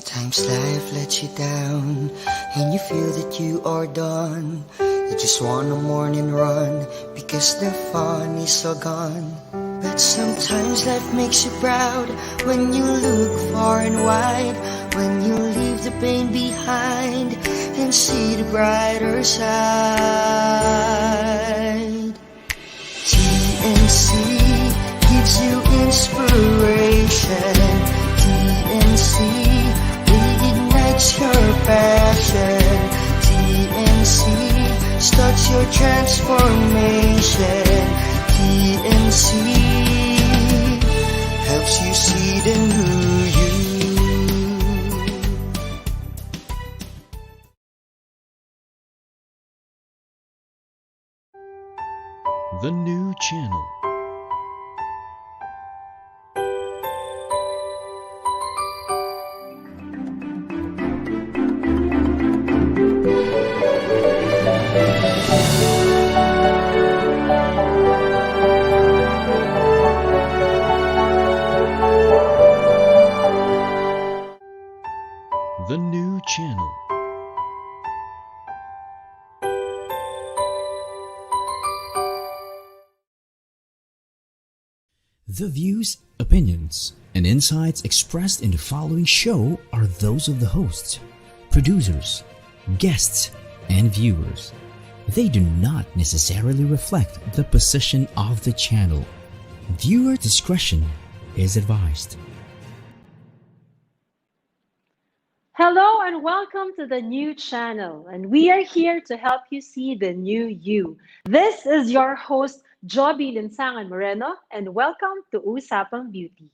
Sometimes life lets you down and you feel that you are done. You just want a morning run because the fun is all gone. But sometimes life makes you proud when you look far and wide, when you leave the pain behind and see the brighter side. TNC gives you inspiration. TNC reignites your passion. TNC starts your transformation. TNC helps you see the new you. The new channel. The new channel. The views, opinions, and insights expressed in the following show are those of the hosts, producers, guests, and viewers. They do not necessarily reflect the position of the channel. Viewer discretion is advised. Hello and welcome to the new channel, and we are here to help you see the new you. This is your host, Joby Linsangan-Moreno, and welcome to Usapang Beauty.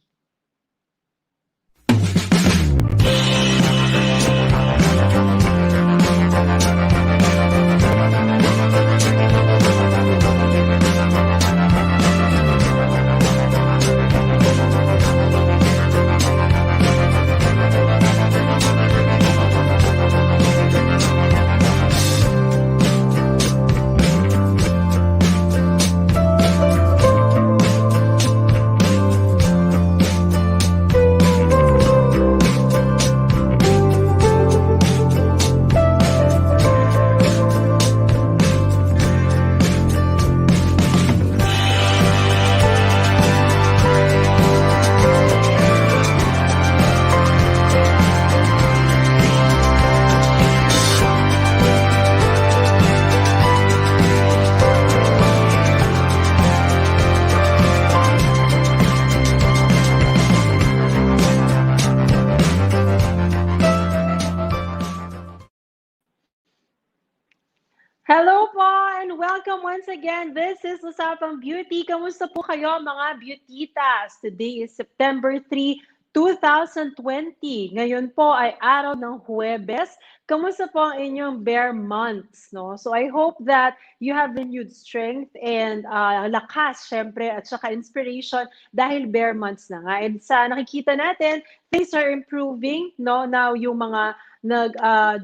Hello po and welcome once again. This is Usapang Beauty. Kamusta po kayo mga Beautitas? Today is September 3, 2020. Ngayon po ay araw ng Huwebes. Kamusta po ang inyong bare months? No? So I hope that you have renewed strength and lakas syempre at saka inspiration dahil bare months na nga. And sa nakikita natin, things are improving. No? Now yung mga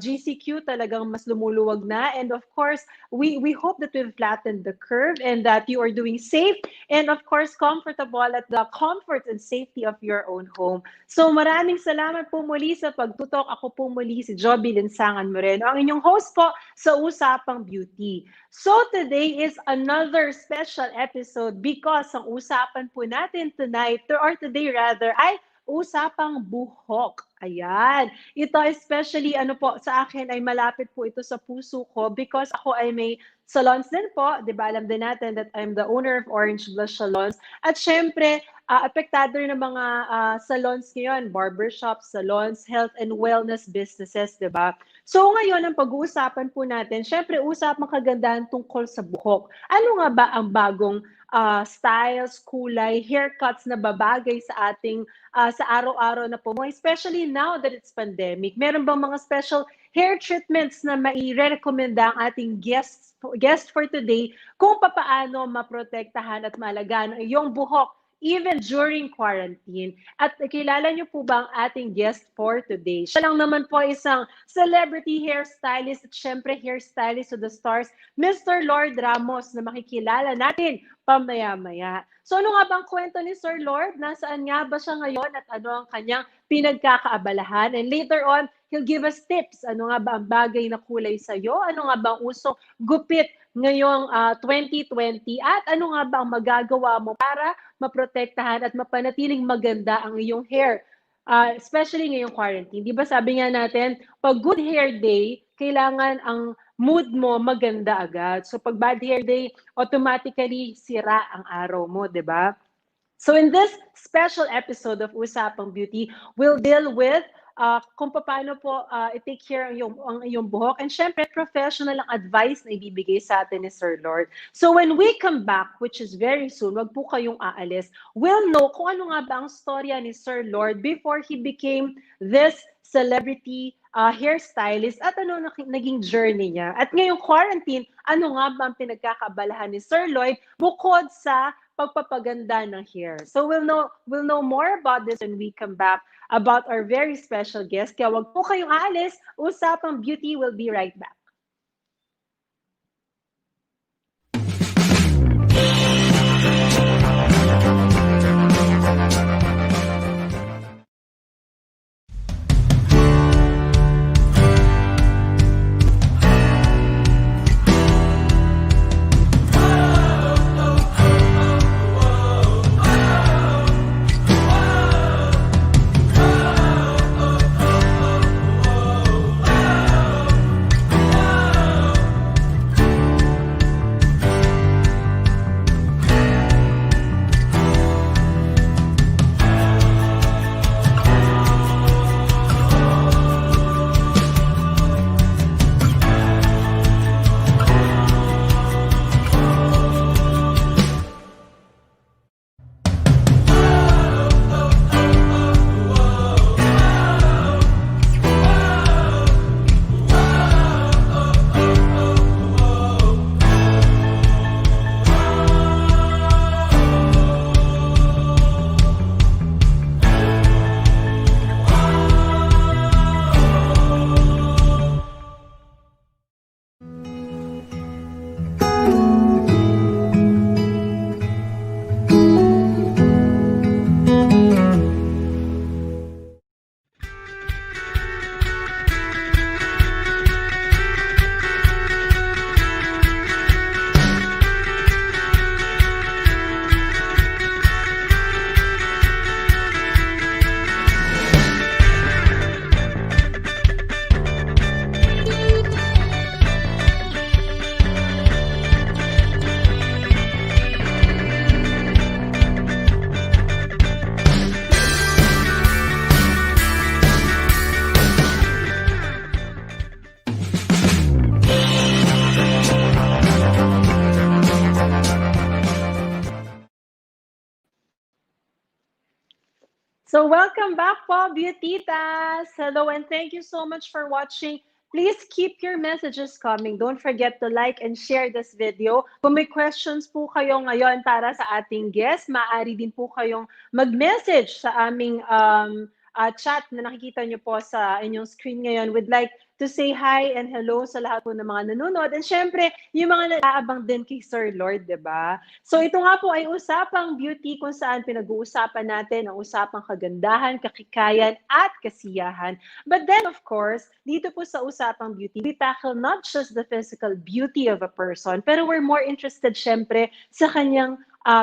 GCQ talagang mas lumuluwag na, and of course we hope that we've flattened the curve and that you are doing safe and of course comfortable at the comfort and safety of your own home. So maraming salamat po muli sa pagtutok. Ako po muli si Joby Linsangan-Moreno, ang inyong host po sa Usapang Beauty. So today is another special episode because ang usapan po natin tonight or today rather ay Usapang Buhok. Ayan. Ito especially sa akin ay malapit po ito sa puso ko because ako ay may salons din po. Diba, alam din natin that I'm the owner of Orange Blush Salons. At syempre, apektado rin ng mga salons ngayon, barbershop, salons, health and wellness businesses, diba? So ngayon, ang pag-uusapan po natin, syempre, usapang kagandahan tungkol sa buhok. Ano nga ba ang bagong styles, kulay, haircuts na babagay sa ating sa araw-araw na po mo, especially now that it's pandemic? Meron bang mga special hair treatments na mai-recommenda ang ating guest for today kung papaano maprotektahan at maalagaan ang iyong buhok even during quarantine. At kilala niyo po ba ang ating guest for today? Siya lang naman po isang celebrity hairstylist at syempre hairstylist to the stars, Mr. Lourd Ramos, na makikilala natin pamaya-maya. So ano nga bang kwento ni Sir Lourd? Nasaan nga ba siya ngayon at ano ang kanyang pinagkakaabalahan? And later on, he'll give us tips. Ano nga ba ang bagay na kulay sa'yo? Ano nga ba ang usong gupit ngayong 2020? At ano nga ba ang magagawa mo para maprotektahan at mapanatiling maganda ang iyong hair? Especially ngayong quarantine. Di ba sabi nga natin, pag good hair day, kailangan ang mood mo maganda agad. So pag bad hair day, automatically sira ang araw mo, di ba? So in this special episode of Usapang Beauty, we'll deal with kung paano po i-take care ang iyong buhok. And syempre, professional ang advice na ibibigay sa atin ni Sir Lourd. So when we come back, which is very soon, wag po kayong aalis, we'll know kung ano nga ba ang storya ni Sir Lourd before he became this celebrity hairstylist at ano naging journey niya. At ngayong quarantine, ano nga ba ang pinagkakaabalahan ni Sir Lourd bukod sa pagpapaganda ng hair. So we'll know more about this when we come back about our very special guest. Kaya wag po kayong aalis. Usapang Beauty will be right back. So welcome back po, Beautitas! Hello and thank you so much for watching. Please keep your messages coming. Don't forget to like and share this video. Kung may questions po kayo ngayon para sa ating guest, maaari din po kayong mag-message sa aming chat na nakikita nyo po sa inyong screen ngayon. We'd like to say hi and hello sa lahat po ng mga nanonood. And syempre, yung mga nag-aabang din kay Sir Lourd, diba? So ito nga po ay Usapang Beauty kung saan pinag-uusapan natin ang usapang kagandahan, kakikayan, at kasiyahan. But then, of course, dito po sa Usapang Beauty, we tackle not just the physical beauty of a person, pero we're more interested syempre sa kanyang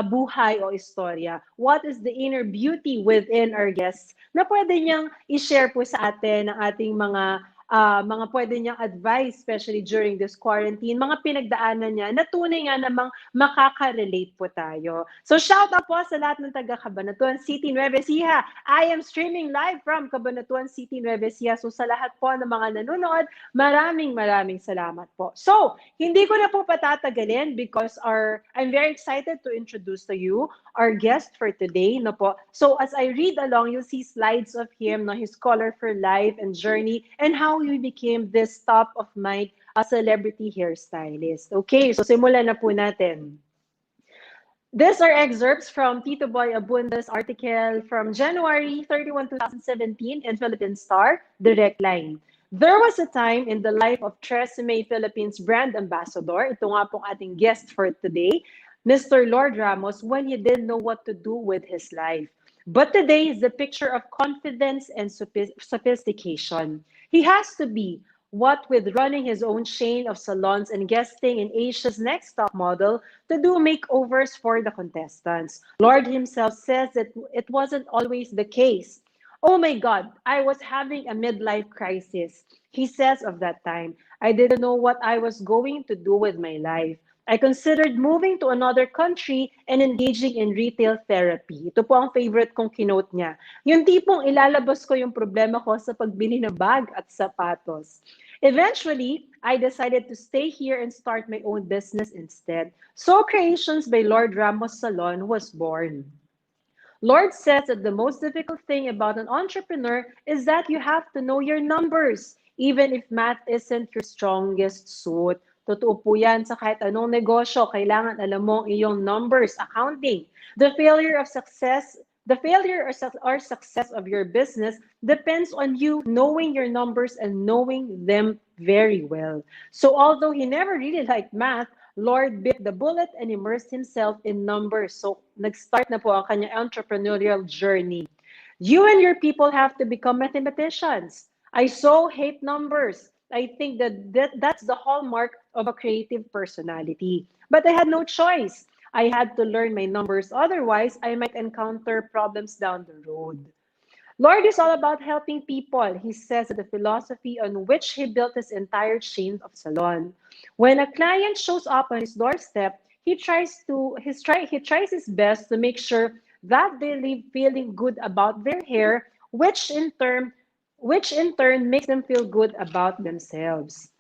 buhay o istorya. What is the inner beauty within our guests na pwede niyang i-share po sa atin ng ating mga pwede niyang advice, especially during this quarantine, mga pinagdaanan niya na tunay nga namang makaka-relate po tayo. So shout out po sa lahat ng taga Cabanatuan City, Nueva Ecija. I am streaming live from Cabanatuan City, Nueva Ecija. So sa lahat po ng mga nanonood, maraming salamat po. So, hindi ko na po patatagalin because I'm very excited to introduce to you our guest for today. No po. So as I read along, you'll see slides of him, no, his color for life and journey, and how he became this top of mind celebrity hairstylist. Okay, so simulan na po natin. These are excerpts from Tito Boy Abunda's article from January 31, 2017 in Philippine Star, Direct Line. There was a time in the life of Tresemme Philippines brand ambassador, ito nga pong ating guest for today, Mr. Lourd Ramos, when he didn't know what to do with his life. But today is the picture of confidence and sophistication. He has to be, what with running his own chain of salons and guesting in Asia's Next Top Model to do makeovers for the contestants. Lord himself says that it wasn't always the case. Oh my God, I was having a midlife crisis. He says of that time, I didn't know what I was going to do with my life. I considered moving to another country and engaging in retail therapy. Ito po ang favorite kong kinote niya. Yung tipong ilalabas ko yung problema ko sa pagbili ng bag at sapatos. Eventually, I decided to stay here and start my own business instead. So Creations by Lourd Ramos Salon was born. Lord says that the most difficult thing about an entrepreneur is that you have to know your numbers, even if math isn't your strongest suit. Totoo po yan sa kahit anong negosyo, kailangan alam mo ang iyong numbers, accounting. The failure of success, the failure or success of your business depends on you knowing your numbers and knowing them very well. So although he never really liked math, Lord bit the bullet and immersed himself in numbers. So, nag-start na po ang kanyang entrepreneurial journey. You and your people have to become mathematicians. I so hate numbers. I think that's the hallmark of a creative personality. But I had no choice. I had to learn my numbers. Otherwise, I might encounter problems down the road. Lord is all about helping people. He says that the philosophy on which he built his entire chain of salon. When a client shows up on his doorstep, he tries his best to make sure that they leave feeling good about their hair, which in turn makes them feel good about themselves.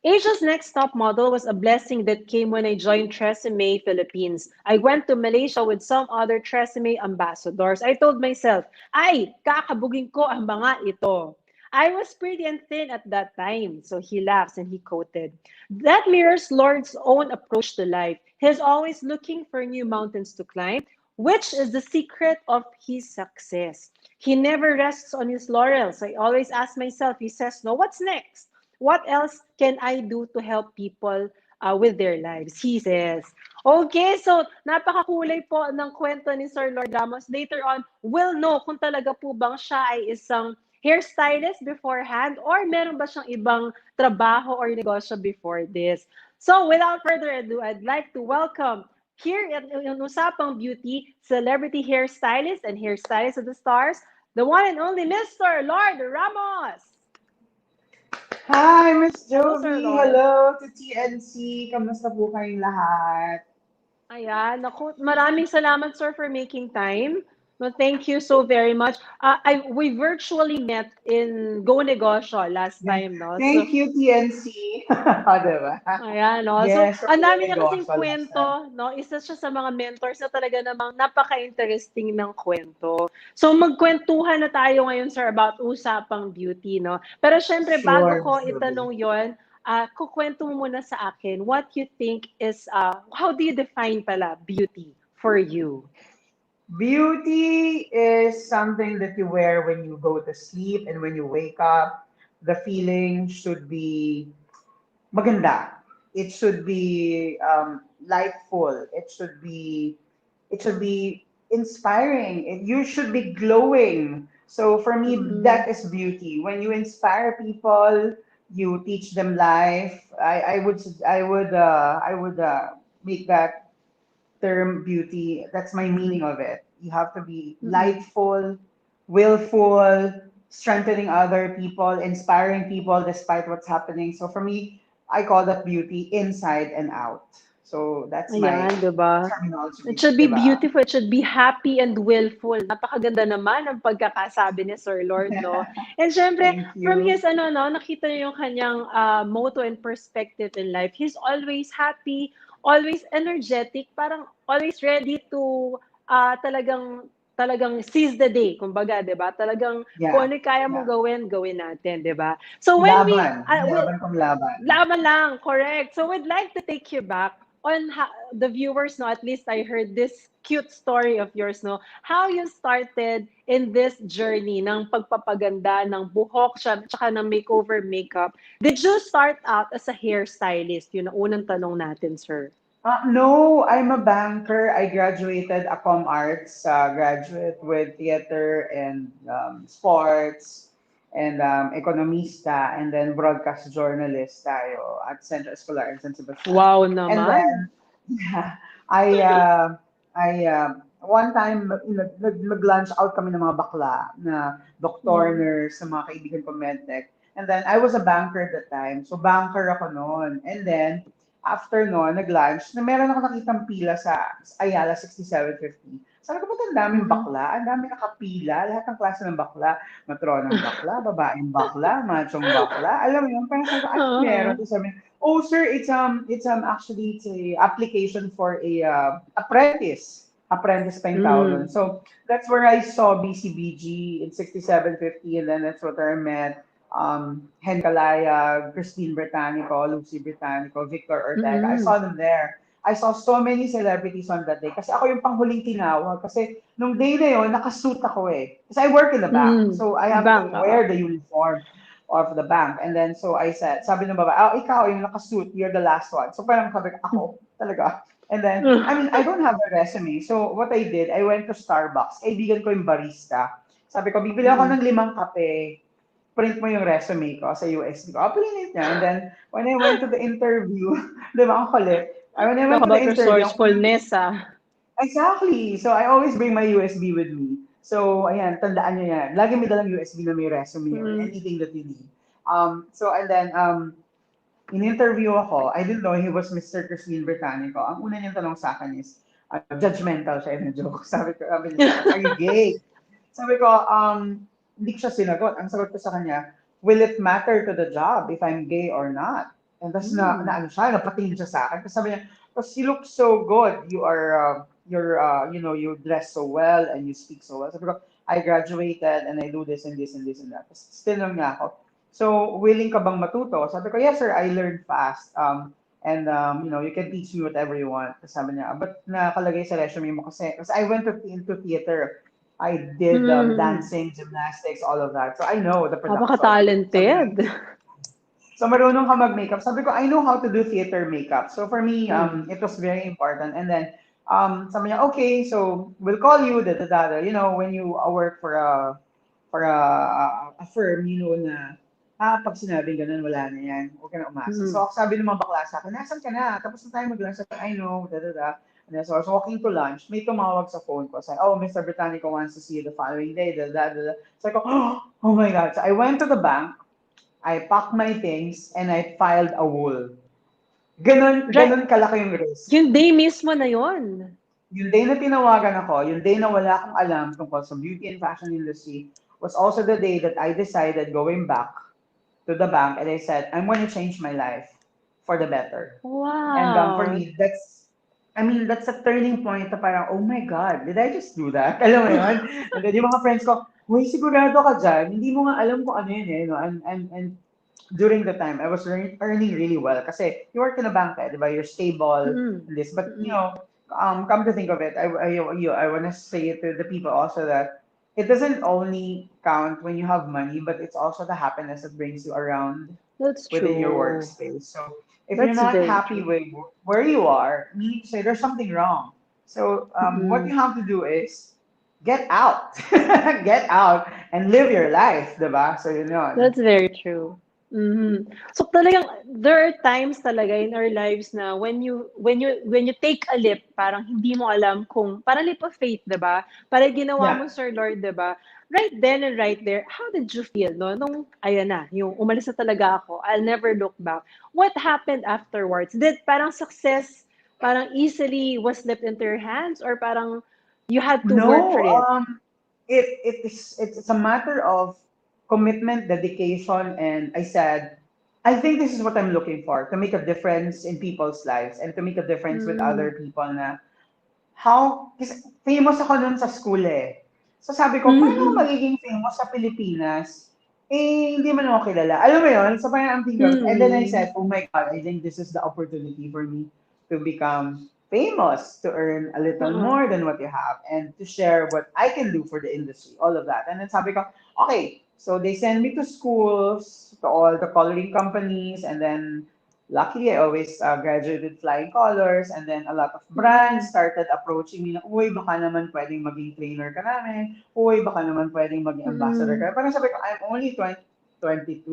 Asia's Next Top Model was a blessing that came when I joined Tresemme Philippines. I went to Malaysia with some other Tresemme ambassadors. I told myself, ay, kakabugin ko ang mga ito. I was pretty and thin at that time. So he laughs and he quoted, that mirrors Lord's own approach to life. He's always looking for new mountains to climb, which is the secret of his success. He never rests on his laurels. I always ask myself, he says, no, what's next? What else can I do to help people with their lives? He says. Okay, so napakakulay po ng kwento ni Sir Lourd Ramos. Later on, we'll know kung talaga po bang siya ay isang hairstylist beforehand or meron ba siyang ibang trabaho or negosyo before this. So without further ado, I'd like to welcome here in Usapang Beauty, celebrity hairstylist and hairstylist of the stars, the one and only Mr. Lourd Ramos. Hi, Miss Hello, Sir Joby. Lourd. Hello to TNC. Kamusta po kayong lahat? Ayan, naku, maraming salamat, sir, for making time. No, thank you so very much. We virtually met in Go Negosyo last time, no? So, Thank you, TNC. Diba? ayan, no? So, Yes, from ang dami niya kasing negosyo last time. kwento, no? Isa siya sa mga mentors na talaga namang napaka-interesting ng kwento. So, magkwentuhan na tayo ngayon, sir, about Usapang Beauty, no? Pero syempre, bago Sure, ko Miss Joby. itanong yon, kukwento mo muna sa akin, what you think is, how do you define pala beauty for you? Beauty is something that you wear when you go to sleep and when you wake up. The feeling should be maganda. It should be lightful. It should be inspiring. You should be glowing. So for me, Mm-mm. that is beauty. When you inspire people, you teach them life. I would make that term beauty. That's my meaning of it. You have to be Mm-mm. lightful, willful, strengthening other people, inspiring people despite what's happening. So for me, I call that beauty inside and out. So that's my Ayan, 'di ba? It terminology, should be diba? beautiful, it should be happy and willful. Napakaganda naman ang pagkakasabi ni Sir Lord, no? And syempre, Thank from you. his no, nakita niyo yung kanyang motto and perspective in life. He's always happy, always energetic, parang always ready to talagang talagang seize the day, kumbaga, 'di ba? Talagang kung Yeah, ano yung kaya mong yeah. gawin, gawin natin, 'di ba? So when we Laban. Laban kung laban. laban lang, correct. So we'd like to take you back on the viewers, no, at least I heard this cute story of yours, no, how you started in this journey ng pagpapaganda, ng buhok, tsaka ng makeover makeup. Did you start out as a hairstylist? Yun ang unang tanong natin, sir. No, I'm a banker. I graduated a com arts graduate with theater and sports and economista and then broadcast journalist tayo at Central Escolar in San Sebastian. Wow And naman. then I one time nag-lunch out kami ng mga bakla na doktor, nurse, sa mga kaibigan ko medtech. And then I was a banker at that time. So banker ako noon. And then after noon, nag-lunch, na meron ako nakitang pila sa Ayala 6750. Sabi ko, ba't ang daming bakla? Ang daming nakapila. Lahat ng klase ng bakla. Matronang bakla, babaeng bakla, machong bakla. Alam mo yun, parang sabi ko, ano meron? Tapos sabi niya, oh sir, actually it's a application for a apprentice. Apprentice pa yung tawag nun. So that's where I saw BCBG in 6750 and then that's what I met Hen Calaya, Christine Britannico, Lucy Britannico, Victor Ortega. I saw them there. I saw so many celebrities on that day. Kasi ako yung panghuling tinawag. Kasi nung day na yun, nakasuit ako eh. Kasi I work in the bank. So I have Bank, to wear the uniform of the bank. And then so I said, sabi ng babae, oh, ikaw yung nakasuit, you're the last one. So parang sabi ko, ako talaga. And then, I mean, I don't have a resume. So what I did, I went to Starbucks. Kaibigan ko yung barista. Sabi ko, bibili ako ng 5 kape. Print mo yung resume ko sa USB ko. Print niya. And then, when I went to the interview, di ba, ang kulit. When I went Talk to the about interview, resourcefulness, exactly. So I always bring my USB with me. So, ayan, tandaan niyo yan. Lagi may dalang USB na may resume or anything that you need. So, and then, in-interview ako. I didn't know he was Mr. Christine Britannico. Ang una niyang tanong sa akin is, judgmental siya in a joke. Sabi niya, are you gay? Sabi ko, hindi ko siya sinagot. Ang sagot ko sa kanya, will it matter to the job if I'm gay or not? And tapos ano siya, napatingin siya sa akin. Tapos sabi niya, because you look so good. You are, you dress so well and you speak so well. Sabi ko, I graduated and I do this and this and this and that. Tapos tinanong niya ako, so willing ka bang matuto? Sabi ko, yes sir, I learned fast. And you can teach me whatever you want. Tapos sabi niya, but nakalagay sa resume mo kasi I went into theater. I did dancing, gymnastics, all of that. So I know the production. Napaka-talented. So marunong ka mag-makeup. Sabi ko, I know how to do theater makeup. So for me, it was very important. And then, sabi niya, okay, so we'll call you, You know, when you work for a firm, you know na, pag sinabing ganun, wala na yan. Huwag ka na umasa. So sabi ng mga bakla sa akin, nasan ka na? Tapos na tayo mag-lunch. I know, And then, so I was walking to lunch, may tumawag sa phone ko. Sabi, oh, Mr. Britannico wants to see you the following day. So I go, oh my God. So I went to the bank, I packed my things, and I filed a will. Ganun kalaki yung risk. Yung day mismo na yun. Yung day na tinawagan ako, yung day na wala akong alam tungkol sa beauty and fashion industry, was also the day that I decided going back to the bank and I said, I'm going to change my life for the better. Wow. And for me, that's a turning point na parang, oh my God, did I just do that? Alam mo yun? And then yung mga friends ko, uy, sigurado ka dyan, hindi mo nga alam kung ano yun eh. No? And during the time, I was earning really well kasi you work in a bank, di ba? You're stable, this. But, come to think of it, I want to say it to the people also that it doesn't only count when you have money, but it's also the happiness that brings you around within your workspace. So, if you're not happy with where you are, meaning to say there's something wrong. So what you have to do is get out, get out and live your life, diba? So That's very true. So talagang there are times talaga in our lives na when you take a leap, parang hindi mo alam kung parang leap of faith, 'di ba? Parang ginawa mo Sir Lord, 'di ba? Right then and right there, how did you feel no nung ayan na, yung umalis na talaga ako, I'll never look back. What happened afterwards? Did parang success parang easily was slipped into your hands or parang you had to work for it? It's a matter of commitment, dedication, and I said, I think this is what I'm looking for, to make a difference in people's lives and to make a difference with other people na kasi famous ako nun sa school eh. So sabi ko, paano ako magiging famous sa Pilipinas? Eh, hindi man ako kilala. Alam mo yun? So parang I'm thinking, and then I said, oh my God, I think this is the opportunity for me to become famous, to earn a little Uh-uh. more than what you have, and to share what I can do for the industry, all of that. And then sabi ko, okay, so they send me to schools, to all the coloring companies, and then luckily I always graduated flying colors, and then a lot of brands Mm-mm. started approaching me na, uy, baka naman pwedeng maging trainer ka namin, uy, baka naman pwedeng maging ambassador Mm-mm. ka. Parang sabi ko, I'm only 22.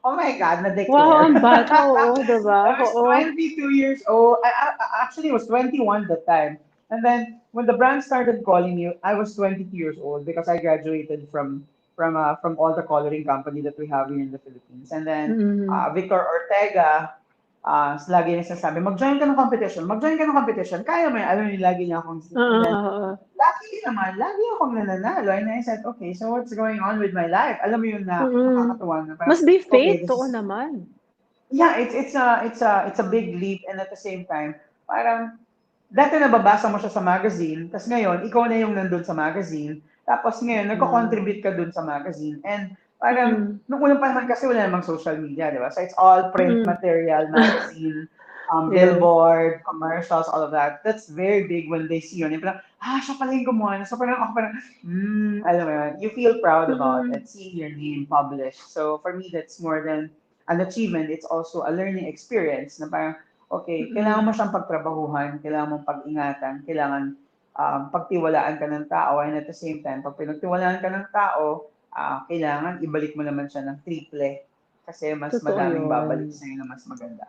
Oh my God, Wow, na-declare. ang bata, oo, diba? I was Oo. 22 years old. I actually was 21 that time. And then when the brand started calling me, I was 22 years old because I graduated from all the coloring company that we have here in the Philippines. And then Mm-mm. Victor Ortega, lagi niya sasabi, mag-join ka ng competition, mag-join ka ng competition. Kaya mo yan. Alam niyo, lagi niya akong, and Oo, then oo. luckily naman, lagi akong nananalo. And I said, okay, so what's going on with my life? Alam mo yun na Mm-mm. nakakatuwa na parang, Must be okay, fate, this oo is, naman. yeah, it's a big leap, and at the same time, parang dati nababasa mo siya sa magazine, tapos ngayon ikaw na yung nandun sa magazine, tapos ngayon Mm. nagko-contribute ka dun sa magazine, and parang Mm. nung unang panahon kasi wala namang social media, di ba? So it's all print Mm. material, magazine, Yes. billboard, commercials, all of that. That's very big when they see you. And parang, siya pala yung gumawa. So parang ako parang, alam mo yun, you feel proud about Mm. it, seeing your name published. So for me, that's more than an achievement. It's also a learning experience na parang, okay, kailangan Mm. mo siyang pagtrabahuhan, kailangan mong pag-ingatan, kailangan pagtiwalaan ka ng tao, and at the same time, pag pinagtiwalaan ka ng tao, kailangan ibalik mo naman siya ng triple kasi mas Totoo madaming babalik yun. sa'yo na mas maganda.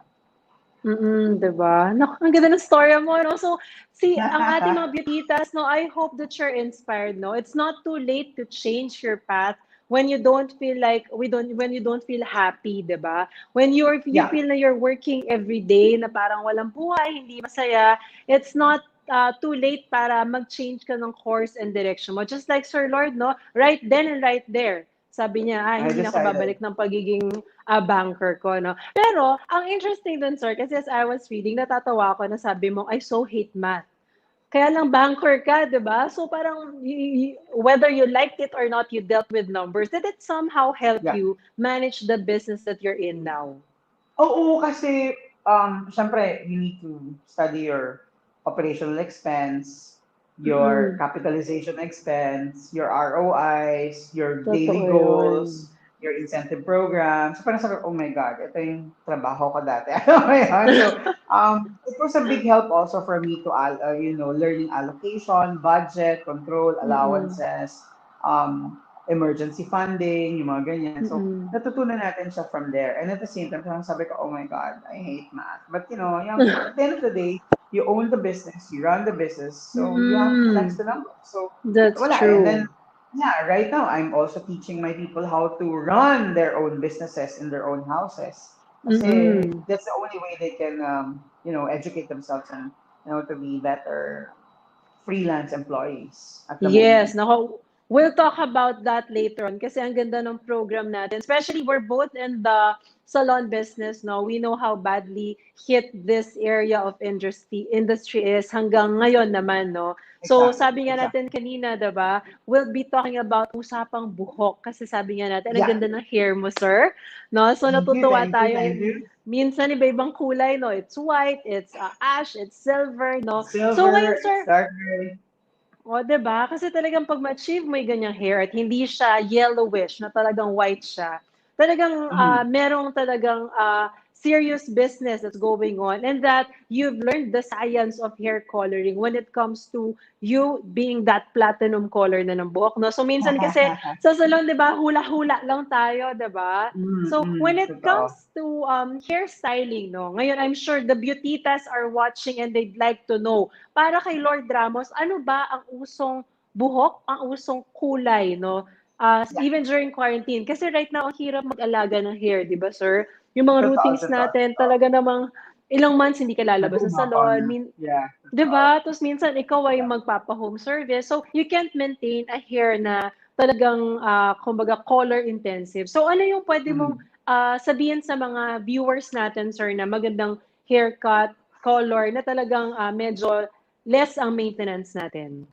Mm, 'di ba? Naku, ang ganda ng storya mo, no? So, ang ating mga beautitas, no, I hope that you're inspired, no? It's not too late to change your path when you don't feel like when you don't feel happy, 'di ba? When you Yeah, feel na you're working every day na parang walang buhay, hindi masaya, it's not too late para mag-change ka ng course and direction mo. Just like Sir Lord, no? Right then and right there. Sabi niya, I hindi na ako decided. babalik ng pagiging banker ko, no? Pero, ang interesting dun, sir, kasi as I was reading, natatawa ako na sabi mo, I so hate math. Kaya lang banker ka, di ba? So parang, whether you liked it or not, you dealt with numbers. Did it somehow help Yeah. you manage the business that you're in now? Oo, kasi, syempre, you need to study your operational expense, your Mm-mm. capitalization expense, your ROIs, your Totoo daily yun. goals, your incentive programs. So parang sabi ko, oh my God, ito yung trabaho ko dati. Alam mo yun? So, it was a big help also for me to, learning allocation, budget, control, Mm-mm. allowances, emergency funding, yung mga ganyan. So, Mm-mm. natutunan natin siya from there. And at the same time, parang sabi ko, oh my God, I hate math. But at the end of the day, you own the business, you run the business, so you have to flex Mm-mm. the numbers. So, That's wala. And then, true. yeah, right now, I'm also teaching my people how to run their own businesses in their own houses. Kasi Mm-mm. that's the only way they can, educate themselves and, to be better freelance employees at the Yes, moment. nako, we'll talk about that later on kasi ang ganda ng program natin. Especially we're both in the salon business, no? We know how badly hit this area of industry is hanggang ngayon naman, no? So Exactly, sabi nga exactly. natin kanina, 'di ba? We'll be talking about usapang buhok kasi sabi nga natin ang Yeah. ganda ng hair mo, sir. No? So Thank you, natutuwa thank you, tayo. thank you. Minsan iba-ibang kulay, no? It's white, it's ash, it's silver, no? It's So silver, ngayon, it's sir, dark gray. o, 'di ba? Kasi talagang 'pag ma-achieve mo yung ganyang hair at hindi siya yellowish na talagang white siya, talagang, Mhm. merong talagang, serious business that's going on and that you've learned the science of hair coloring when it comes to you being that platinum color na ng buhok, 'no? So, minsan kasi sa salon, 'di ba, hula-hula lang tayo, 'di ba? So, when it Totoo. comes to, hairstyling, 'no, ngayon I'm sure the beautitas are watching and they'd like to know, para kay Lourd Ramos, ano ba ang usong buhok, ang usong kulay, no? Yeah, Even during quarantine. Kasi right now, ang hirap mag-alaga ng hair, di ba, sir? Yung mga totoo, routines totoo, natin, totoo. talaga namang ilang months hindi ka lalabas ng Nag-uumapaw salon. na. Yeah, Di totoo. ba? Tapos minsan, ikaw ay magpapa-home service. So, you can't maintain a hair na talagang, kumbaga, color intensive. So, ano yung pwede mong Mhm. sabihin sa mga viewers natin, sir, na magandang haircut, color, na talagang medyo less ang maintenance natin.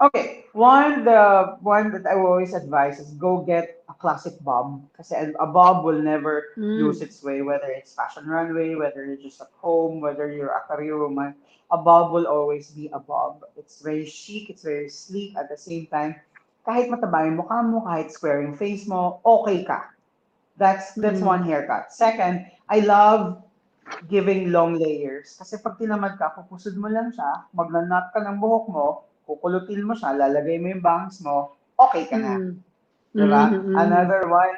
Okay, the one that I will always advise is go get a classic bob. Kasi a bob will never Mm. lose its way, whether it's fashion runway, whether you're just at home, whether you're a career woman. A bob will always be a bob. It's very chic, it's very sleek at the same time. Kahit mataba yung mukha mo, kahit square yung face mo, okay ka. That's one Mm. haircut. Second, I love giving long layers. Kasi pag tinamad ka, pupusod mo lang siya, magnanat ka ng buhok mo, kukulutin mo siya, lalagay mo yung bangs mo, okay ka na. Mm. Diba? Mm. Another one,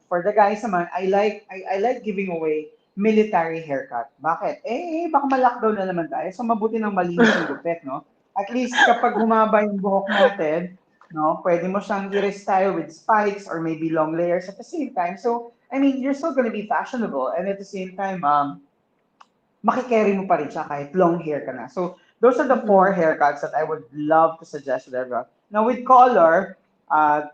for the guys naman, I like giving away military haircut. Bakit? Baka ma-lockdown na naman tayo. So mabuti nang malinis yung gupit, no? At least kapag humaba yung buhok natin, no, pwede mo siyang i-restyle with spikes or maybe long layers at the same time. So, I mean, you're still gonna be fashionable and at the same time, makikerry mo pa rin siya kahit long hair ka na. So, those are the four Mm. haircuts that I would love to suggest to everyone. Now, with color,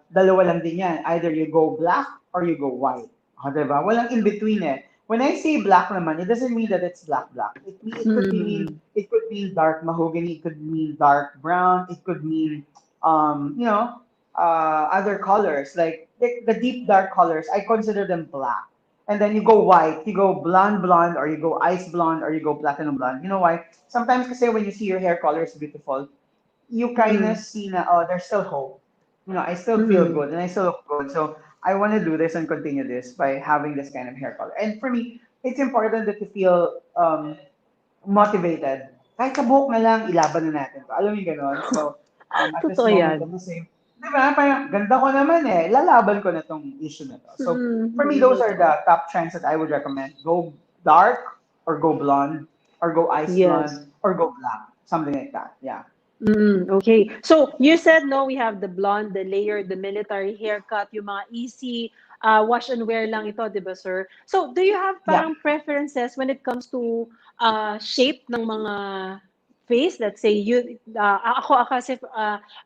dalawa lang din yan. Either you go black or you go white. Diba? Walang in-between eh. When I say black naman, it doesn't mean that it's black. Mm. It could mean dark mahogany, it could mean dark brown, it could mean, you know, other colors. Like the deep dark colors, I consider them black. And then you go white, you go blonde, or you go ice blonde, or you go platinum blonde. You know why? Sometimes kasi when you see your hair color is beautiful, you kind of Mm. see na, oh, there's still hope. You know, I still feel Mm. good and I still look good. So I want to do this and continue this by having this kind of hair color. And for me, it's important that you feel motivated. Kahit sa buhok na lang, ilaban na natin to. Alam mo yung ganon? So, at this Totoo moment yan. of the same, di ba, parang ganda ko naman eh, lalaban ko na tong issue na to. So, for me, Mm. those are the top trends that I would recommend. Go dark, or go blonde, or go ice Yes. blonde, or go black. Something like that. Yeah. Okay. So you said no, we have the blonde, the layer, the military haircut, yung mga easy wash and wear lang ito, di ba, sir? So do you have Yeah. parang preferences when it comes to shape ng mga face? Let's say you, ako kasi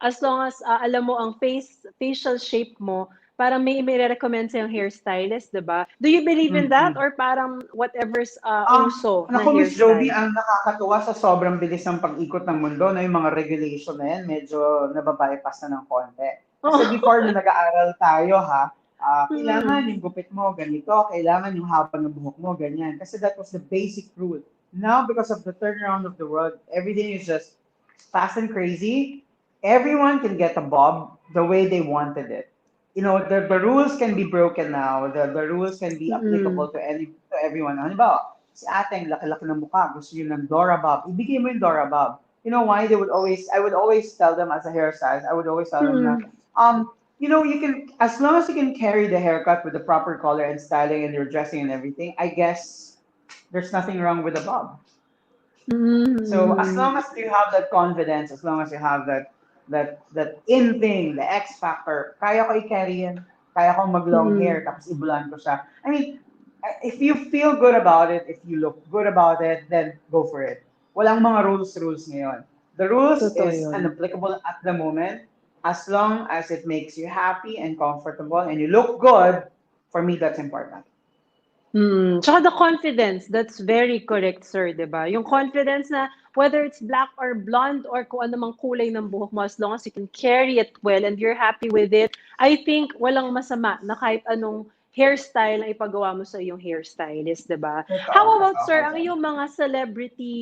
as long as alam mo ang facial shape mo, parang may recommend sa yung hairstylist, di ba? Do you believe in that Mm-mm. or parang whatever's uso na Naku, Miss Joby, hairstyle? ang nakakatuwa sa sobrang bilis ng pag-ikot ng mundo, no, yung mga regulation na yan, medyo nababypass na ng konti. Kasi Oh. before na nag-aaral tayo, ha, kailangan Mm. yung gupit mo ganito, kailangan yung haba ng buhok mo ganyan. Kasi that was the basic rule. Now, because of the turnaround of the world, everything is just fast and crazy. Everyone can get a bob the way they wanted it. You know, the rules can be broken now. The rules can be applicable Mm. to everyone. Halimbawa, si ate ang laki-laki ng mukha, gusto yun ng Dora Bob, ibigay mo yung Dora Bob. You know why? I would always tell them as a hairstylist, I would always tell them na, Mm. you know, you can, as long as you can carry the haircut with the proper color and styling and your dressing and everything, I guess there's nothing wrong with the bob. So as Mm. long as you have that confidence, as long as you have that in thing, the X factor, kaya ko i-carry yan. Kaya ko mag-long hair, Mm. tapos i-blonde ko siya. I mean, if you feel good about it, if you look good about it, then go for it. Walang mga rules ngayon. The rules Totoo is yun. unapplicable at the moment. As long as it makes you happy and comfortable and you look good, for me, that's important. Tsaka the confidence, that's very correct, sir, 'di ba? Yung confidence na whether it's black or blonde or kung ano mang kulay ng buhok mo, as long as you can carry it well and you're happy with it, I think walang masama na kahit anong hairstyle na ipagawa mo sa iyong hairstylist, 'di ba? How Totoo, about, totoo sir, ka ang dyan. iyong mga celebrity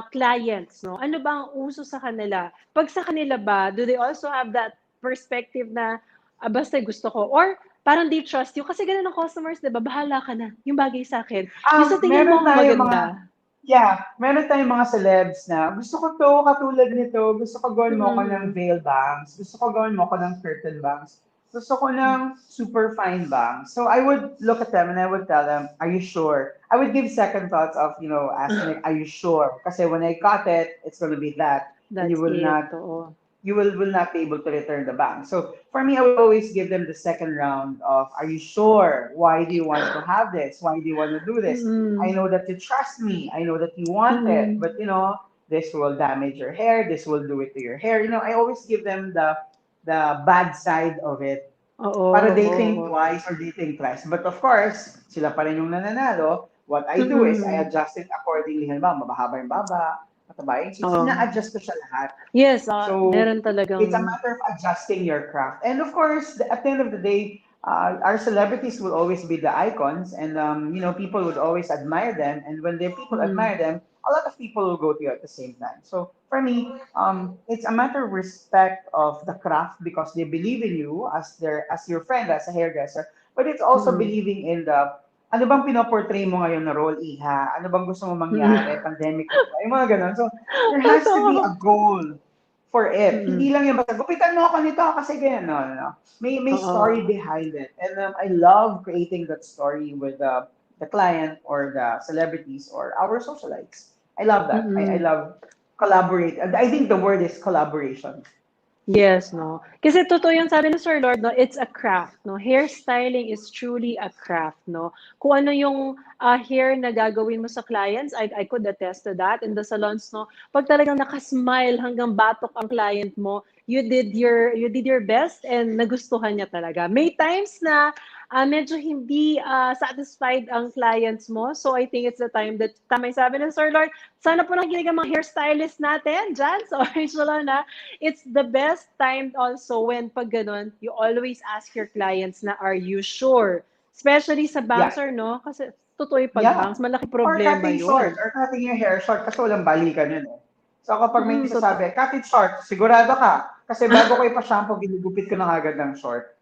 clients, no? Ano ba ang uso sa kanila? Pag sa kanila ba, do they also have that perspective na basta gusto ko or parang they trust you kasi gano'n ang customers, 'di ba? Bahala ka na, yung bagay sa'kin. Yung sa tingin mo Meron ang tayong mga, maganda. meron tayong mga celebs na gusto ko to, katulad nito, gusto ko gawin mo ko ng Mm. veil bangs, gusto ko gawin mo ko ng curtain bangs, gusto ko ng super fine bangs. So I would look at them and I would tell them, are you sure? I would give second thoughts of, you know, asking like, are you sure? Kasi when I cut it, it's going to be that. And That's it, oo. you will not be able to return the bank. So for me, I would always give them the second round of, are you sure? Why do you want to have this? Why do you want to do this? I Mm. know that you trust me. I know that you want it, Mm. but you know, this will damage your hair. This will do it to your hair. You know, I always give them the bad side of it Oo, para they oo, think oo. twice or they think thrice. But of course, sila pa rin yung nananalo. What I do is I Mm. adjust it accordingly. Halimbawa, mabahaba yung baba, mataba yung cheeks. Oo. Ina-adjust ko siya lahat. Yes, So meron it's a talagang matter of adjusting your craft. And of course, at the end of the day, our celebrities will always be the icons, and people would always admire them. And when the people admire them, a lot of people will go to you at the same time. So for me, it's a matter of respect of the craft because they believe in you as your friend, as a hairdresser. But it's also believing in the ano bang pinoportray mo ngayon na role, Iha? Ano bang gusto mo mangyari? Pandemic ba? Yung mga ganun. So, there has to be Totoo. a goal for it. Mm-mm. Hindi lang yung basta, gupitan mo ako nito kasi ganyan. No, no, no. May story Oo. behind it. And I love creating that story with the client or the celebrities or our socialites. I love that. I Mm-mm. love collaborate. And I think the word is collaboration. Yes, no. Kasi totoo yung sabi ni Sir Lord, no, it's a craft, no. Hairstyling is truly a craft, no. Kung ano yung hair na gagawin mo sa clients, I could attest to that in the salons, no. Pag talagang nakasmile hanggang batok ang client mo, you did your best and nagustuhan niya talaga. May times na medyo hindi satisfied ang clients mo. So I think it's the time that tama yung sabi ng Sir Lord, sana po nakikinig ang mga hairstylist natin dyan sa Orange Salon na it's the best time also when pag ganun, you always ask your clients na, are you sure? Especially sa Yeah. bouncer, no? Kasi totoo yung Yeah. pag-bangs, malaki Or problema cutting short, yun. or cutting your hair short kasi walang balikan yun eh. So kapag may Totoo. sasabi, cut it short, sigurado ka. Kasi bago ko ipa-shampoo, ginugupit ko na agad ng short.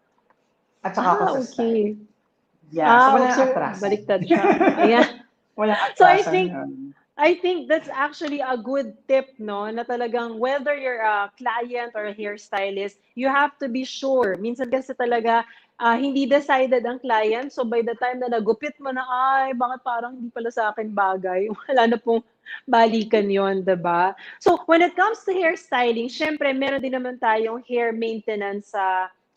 At saka ako sa style. Okay. Yeah, so walang So atrasan. baliktad siya. Ayan. Walang So I atrasan think yun. I think that's actually a good tip, no? Na talagang whether you're a client or a hairstylist, you have to be sure. Minsan kasi talaga hindi decided ang client. So by the time na nagupit mo na, ay, bakit parang hindi pala sa akin bagay? Wala na pong balikan yon, diba? So when it comes to hairstyling, syempre meron din naman tayong hair maintenance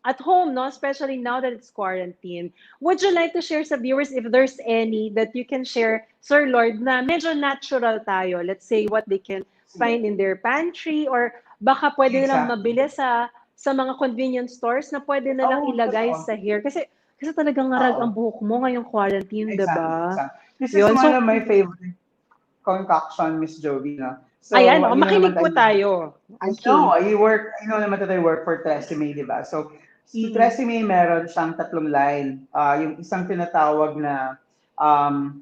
at home, no? Especially now that it's quarantine. Would you like to share sa viewers if there's any that you can share, Sir Lord, na medyo natural tayo? Let's say what they can Sige. find in their pantry or baka pwede nilang Exactly. mabili sa mga convenience stores na pwede nilang Oo, ilagay totoo. sa hair. Kasi talagang ngarag ang Oo. buhok mo ngayong quarantine, Exactly. diba? Exactly. This is Yun. one So, of my favorite concoction, Miss Joby, no? ayan, So, you know naman makinig po tayo, tayo. Okay. I know naman tayo work for Tresemme, di ba? So, si Mm. Tresemme meron siyang tatlong line. Yung isang tinatawag na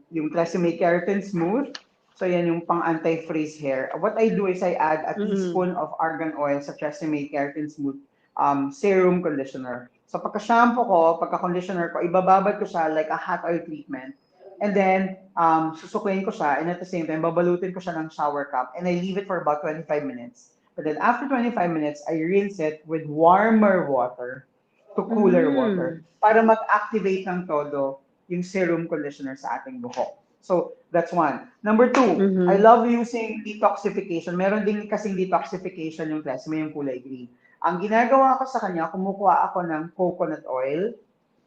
yung Tresemme Keratin Smooth. So, yan yung pang anti-frizz hair. What I do is I add a Mm-mm. teaspoon of argan oil sa Tresemme Keratin Smooth serum conditioner. So, pagka-shampoo ko, pagka-conditioner ko, ibababad ko siya like a hot oil treatment. And then, susukuin ko siya, and at the same time, babalutin ko siya ng shower cup, and I leave it for about 25 minutes. But then after 25 minutes, I rinse it with warmer water to cooler water Mm. para mag-activate ng todo yung serum conditioner sa ating buhok. So, that's one. Number two, I Mm-hmm. love using detoxification. Meron din kasing detoxification yung Tresemme, yung kulay green. Ang ginagawa ko sa kanya, kumukuha ako ng coconut oil,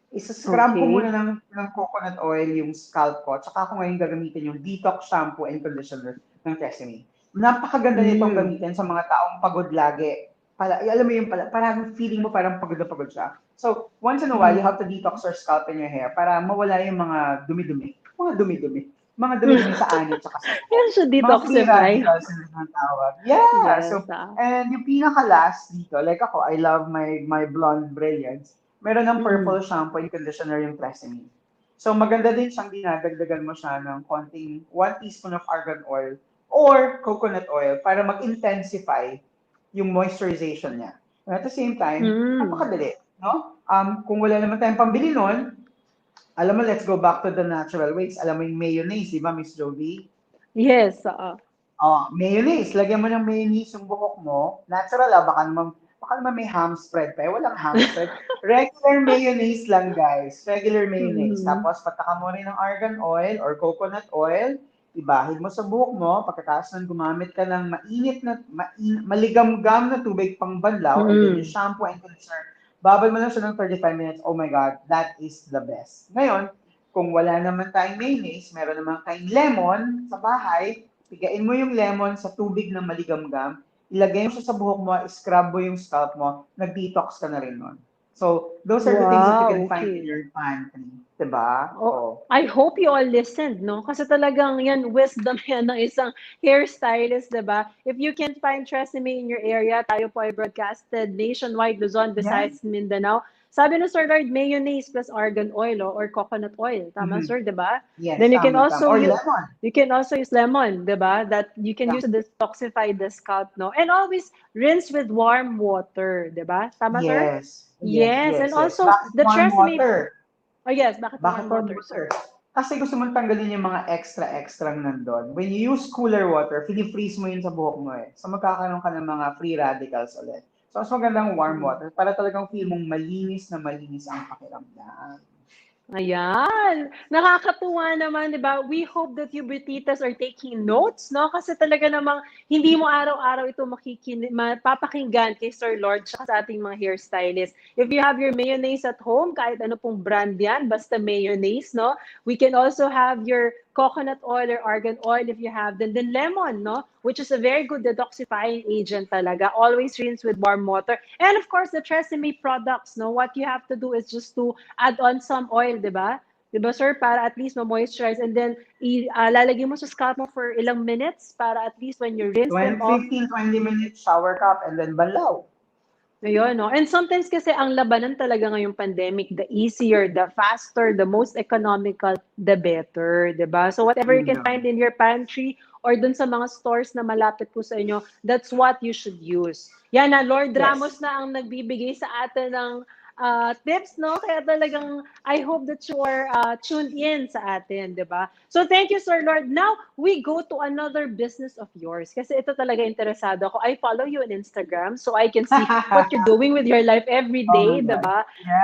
isa-scrub ko muna Okay. ng coconut oil yung scalp ko, tsaka ako ngayon gagamitin yung detox shampoo and conditioner ng Tresemme. Napakaganda nitong Mm. gamitin sa mga taong pagod lagi. Alam mo yung parang feeling mo parang pagod na pagod siya. So, once in a while, you Mm. have to detox your scalp and your hair para mawala yung mga dumi-dumi. Mga dumi-dumi sa anit tsaka sa buhok. Yan siya Mga free detoxify. radicals na tawag. Yeah! Yes. So, and yung pinaka-last dito, like ako, I love my blonde brilliance. Meron ng Mm. purple shampoo and conditioner yung Tresemme. So maganda din siyang dinadagdagan mo siya ng konting 1 teaspoon of argan oil or coconut oil para mag-intensify yung moisturization niya. And at the same time, Mm. napakadali, no? Kung wala naman tayong pambili nun, alam mo, let's go back to the natural ways. Alam mo yung mayonnaise, di ba, Miss Joby? Yes, oo. Oh, mayonnaise. Lagyan mo ng mayonnaise yung buhok mo. Natural baka naman may ham spread pa. Walang ham spread. Regular mayonnaise lang, guys. Regular mayonnaise. Mm. Tapos, pataka mo rin ng argan oil or coconut oil. Ibahid mo sa buhok mo. Pagkatapos nun, gumamit ka ng mainit na, maligamgam na tubig pang banlaw. And then, yung Mm. shampoo and conditioner. Babad mo lang siya ng 35 minutes. Oh my God, that is the best. Ngayon, kung wala naman tayong mayonnaise, meron naman tayong lemon sa bahay, pigain mo yung lemon sa tubig na maligamgam, ilagay mo siya sa buhok mo, scrub mo yung scalp mo, nag-detox ka na rin nun. So, those are the things that you can Wow, find in okay. your pantry. Diba? Oh, Oh. I hope you all listened, no? Kasi talagang yan, wisdom yan ng isang hairstylist, diba? If you can find Tresemme in your area, tayo po ay broadcasted nationwide, Luzon, Yeah. Visayas, Mindanao. Sabi ng Sir Lord, mayonnaise plus argan oil or coconut oil. Tama, Mhm. sir, di ba? Yes, Then you can tama. also Or use lemon. you can also use lemon, di ba? That you can Yeah. use to detoxify the scalp, no? And always rinse with warm water, di ba? Tama, sir? Yes, and Yes. also Bakit the warm Tresemme. water? Oh yes, bakit Bakit warm warm water, water? sir? Kasi gusto mong tanggalin yung mga extra nandun. When you use cooler water, freeze mo yun sa buhok mo eh. So magkakaroon ka ng mga free radicals ulit. So mas magandang warm Mm. water para talagang feel mong malinis na malinis ang pakiramdam. Ayan. Nakakatuwa naman, di ba? We hope that you Beautitas are taking notes, no? Kasi talaga namang hindi mo araw-araw ito mapapakinggan kay Sir Lord tsaka sa ating mga hairstylist. If you have your mayonnaise at home, kahit ano pong brand yan, basta mayonnaise, no? We can also have your coconut oil or argan oil if you have. Then lemon, no? Which is a very good detoxifying agent talaga. Always rinse with warm water. And of course, the Tresemme products, no? What you have to do is just to add on some oil, di ba? Di ba, sir? Para at least ma-moisturize. And then, lalagay mo sa scalp mo for ilang minutes para at least when you rinse them 20, off, 15, 20 minutes shower cup and then banlaw. ayun, no? And sometimes kasi ang labanan talaga ngayong pandemic, the easier, the faster, the most economical, the better, di ba? So whatever you Yun can lang. find in your pantry or dun sa mga stores na malapit po sa inyo, that's what you should use. Yan na, Lord Yes. Ramos na ang nagbibigay sa atin ng tips, no? Kaya talagang I hope that you are tuned in sa atin, di ba? So thank you, Sir Lord. Now, we go to another business of yours. Kasi ito talaga interesado ako. I follow you on Instagram so I can see what you're doing with your life every Oh my day, di God. ba?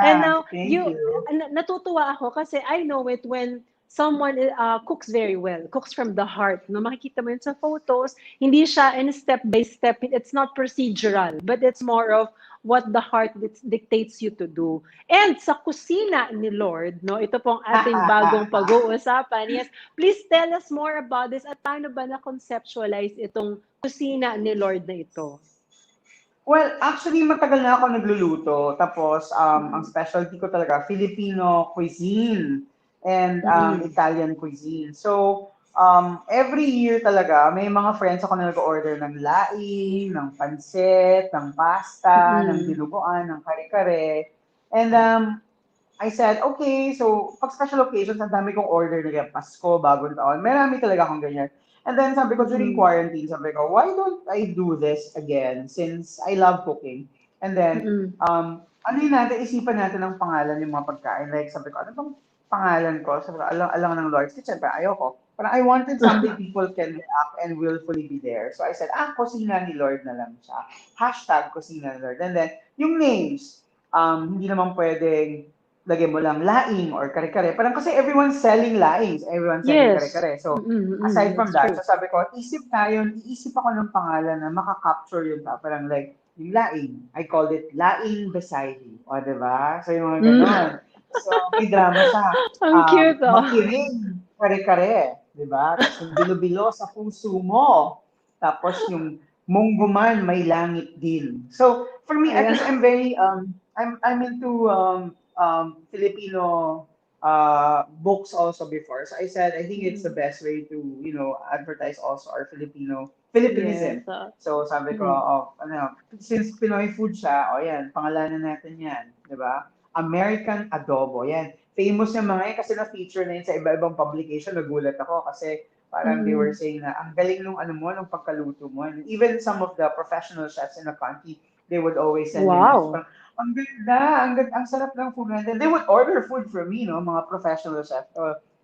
And Yeah, now, thank you. natutuwa ako kasi I know it when someone cooks very well, cooks from the heart. No, makikita mo yun sa photos, hindi siya in step by step. It's not procedural, but it's more of what the heart dictates you to do. And sa kusina ni Lord, no, ito pong ating bagong pag-uusapan. Yes, please tell us more about this at paano ba na-conceptualize itong kusina ni Lord na ito? Well, actually, matagal na ako nagluluto. Tapos, ang specialty ko talaga, Filipino cuisine and Mm. Italian cuisine. So, every year talaga, may mga friends ako na nag-order ng laing, ng pansit, ng pasta, ng Mm. dinuguan, ng kare-kare. And I said, okay, so pag special occasions, ang dami kong order nila, Pasko, Bagong Taon, marami talaga akong ganyan. And then sabi ko, during Mm. quarantine, sabi ko, why don't I do this again since I love cooking? And then, Mm. ano yun natin, isipan natin ng pangalan yung mga pagkain. Like, sabi ko, ano bang pangalan ko? Sabi ko, alam ng Lord's Kitchen, pero ayoko. Parang I wanted something people can react and willfully be there. So I said, kusina ni Lord na lang siya. Hashtag kusina ni Lord. And then, yung names, hindi naman pwedeng lagyan mo lang laing or kare-kare. Parang kasi everyone's selling laings, everyone's selling Yes. kare-kare. So, Mm-mm, aside from that's that, true. so sabi ko, iisip ako ng pangalan na makaka-capture yun pa. Parang like, yung laing. I called it Laing Beside You. O, diba? So, yung mga ganon. Mm. So, may drama siya. Ang cute, oh. Makiring, kare-kare. Diba? Tapos yung bilo-bilo sa puso mo. Tapos yung mungguman, may langit din. So, for me, Ayan. kasi I'm very, I'm into Filipino books also before. So I said I think it's the best way to advertise also our Yes. Filipinism. So sabi ko, Mm. since Pinoy food siya, yan, pangalanan natin yan, 'di ba? American adobo, yan. Famous yung mga yan kasi na-feature na yun sa iba-ibang publication. Nagulat ako kasi parang they were Mm. saying na ang galing nung nung pagkaluto mo. And even some of the professional chefs in the country, they would always send me messages. Wow. Ang ganda, ang sarap ng food natin. They would order food from me, no, mga professional chef.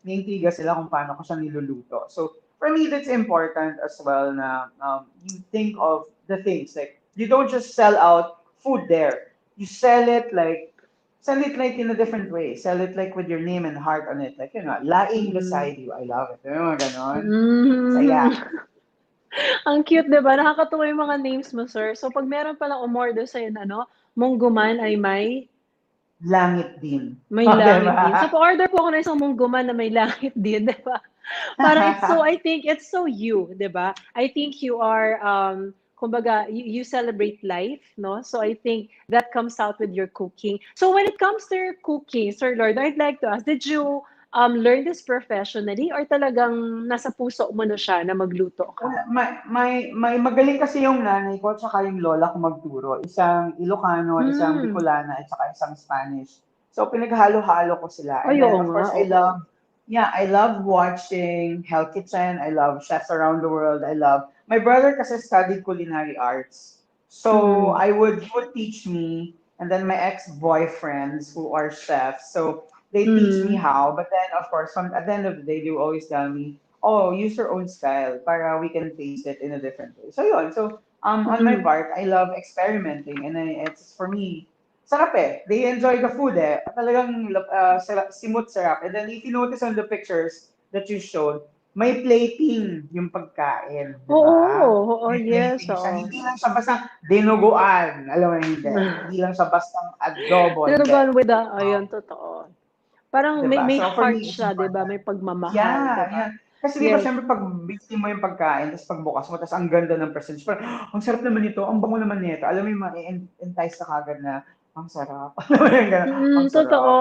Naintriga sila kung paano ko siya niluluto. So, for me, that's important as well na you think of the things. Like, you don't just sell out food there. You sell it like in a different way. Sell it like with your name and heart on it. Like, lying Mm. beside you. I love it. Yung mga ganon. Saya. Mm. Ang cute, di ba? Nakakatuwa yung mga names mo, sir. So, pag meron palang umorder sa'yo na, mungguman ay Langit din. may langit din. So, pa-order po ako ng isang mungguman na may langit din, di ba? Parang I think it's so you, di ba? I think you are, kumbaga, you celebrate life, no? So, I think that comes out with your cooking. So, when it comes to your cooking, Sir Lord, I'd like to ask, did you learn this professionally or talagang nasa puso mo na siya na magluto ka? May magaling kasi yung nanay ko tsaka yung lola ko magturo. Isang Ilocano, isang Hmm. Bicolana, at saka isang Spanish. So pinaghalo-halo ko sila. And Ay, then oo of nga, course oo. I love watching Hell Kitchen. I love chefs around the world. My brother kasi studied culinary arts. So Mm. he would teach me, and then my ex-boyfriends who are chefs. So they teach me Mm. how, but then of course at the end of the day, they will always tell me, oh, use your own style para we can taste it in a different way. So yun. So on my Mm. part, I love experimenting, and it's for me sarap eh. They enjoy the food eh. Talagang simut sarap. And then if you notice on the pictures that you showed, may plating yung pagkain, di Oo, ba? oo, May yes, plating siya. oo. Hindi lang siya bastang dinuguan. Alam mo, hindi. Hindi lang siya bastang adobo, hindi. Tinurugan with the Um, ayun, totoo. Parang di ba? may So for heart me, it's siya, 'di ba? important. May pagmamahal, 'di Yeah, ba? yeah. Kasi di ba, Yes. syempre, pag binili mo yung pagkain, tapos pagbukas mo, tapos ang ganda ng presentation, parang, "Ah, ang sarap naman nito, ang bango naman nito." Alam mo yung ma-entice ka kagad na, ang sarap. Alam mo yung gano'n, ang sarap. Totoo.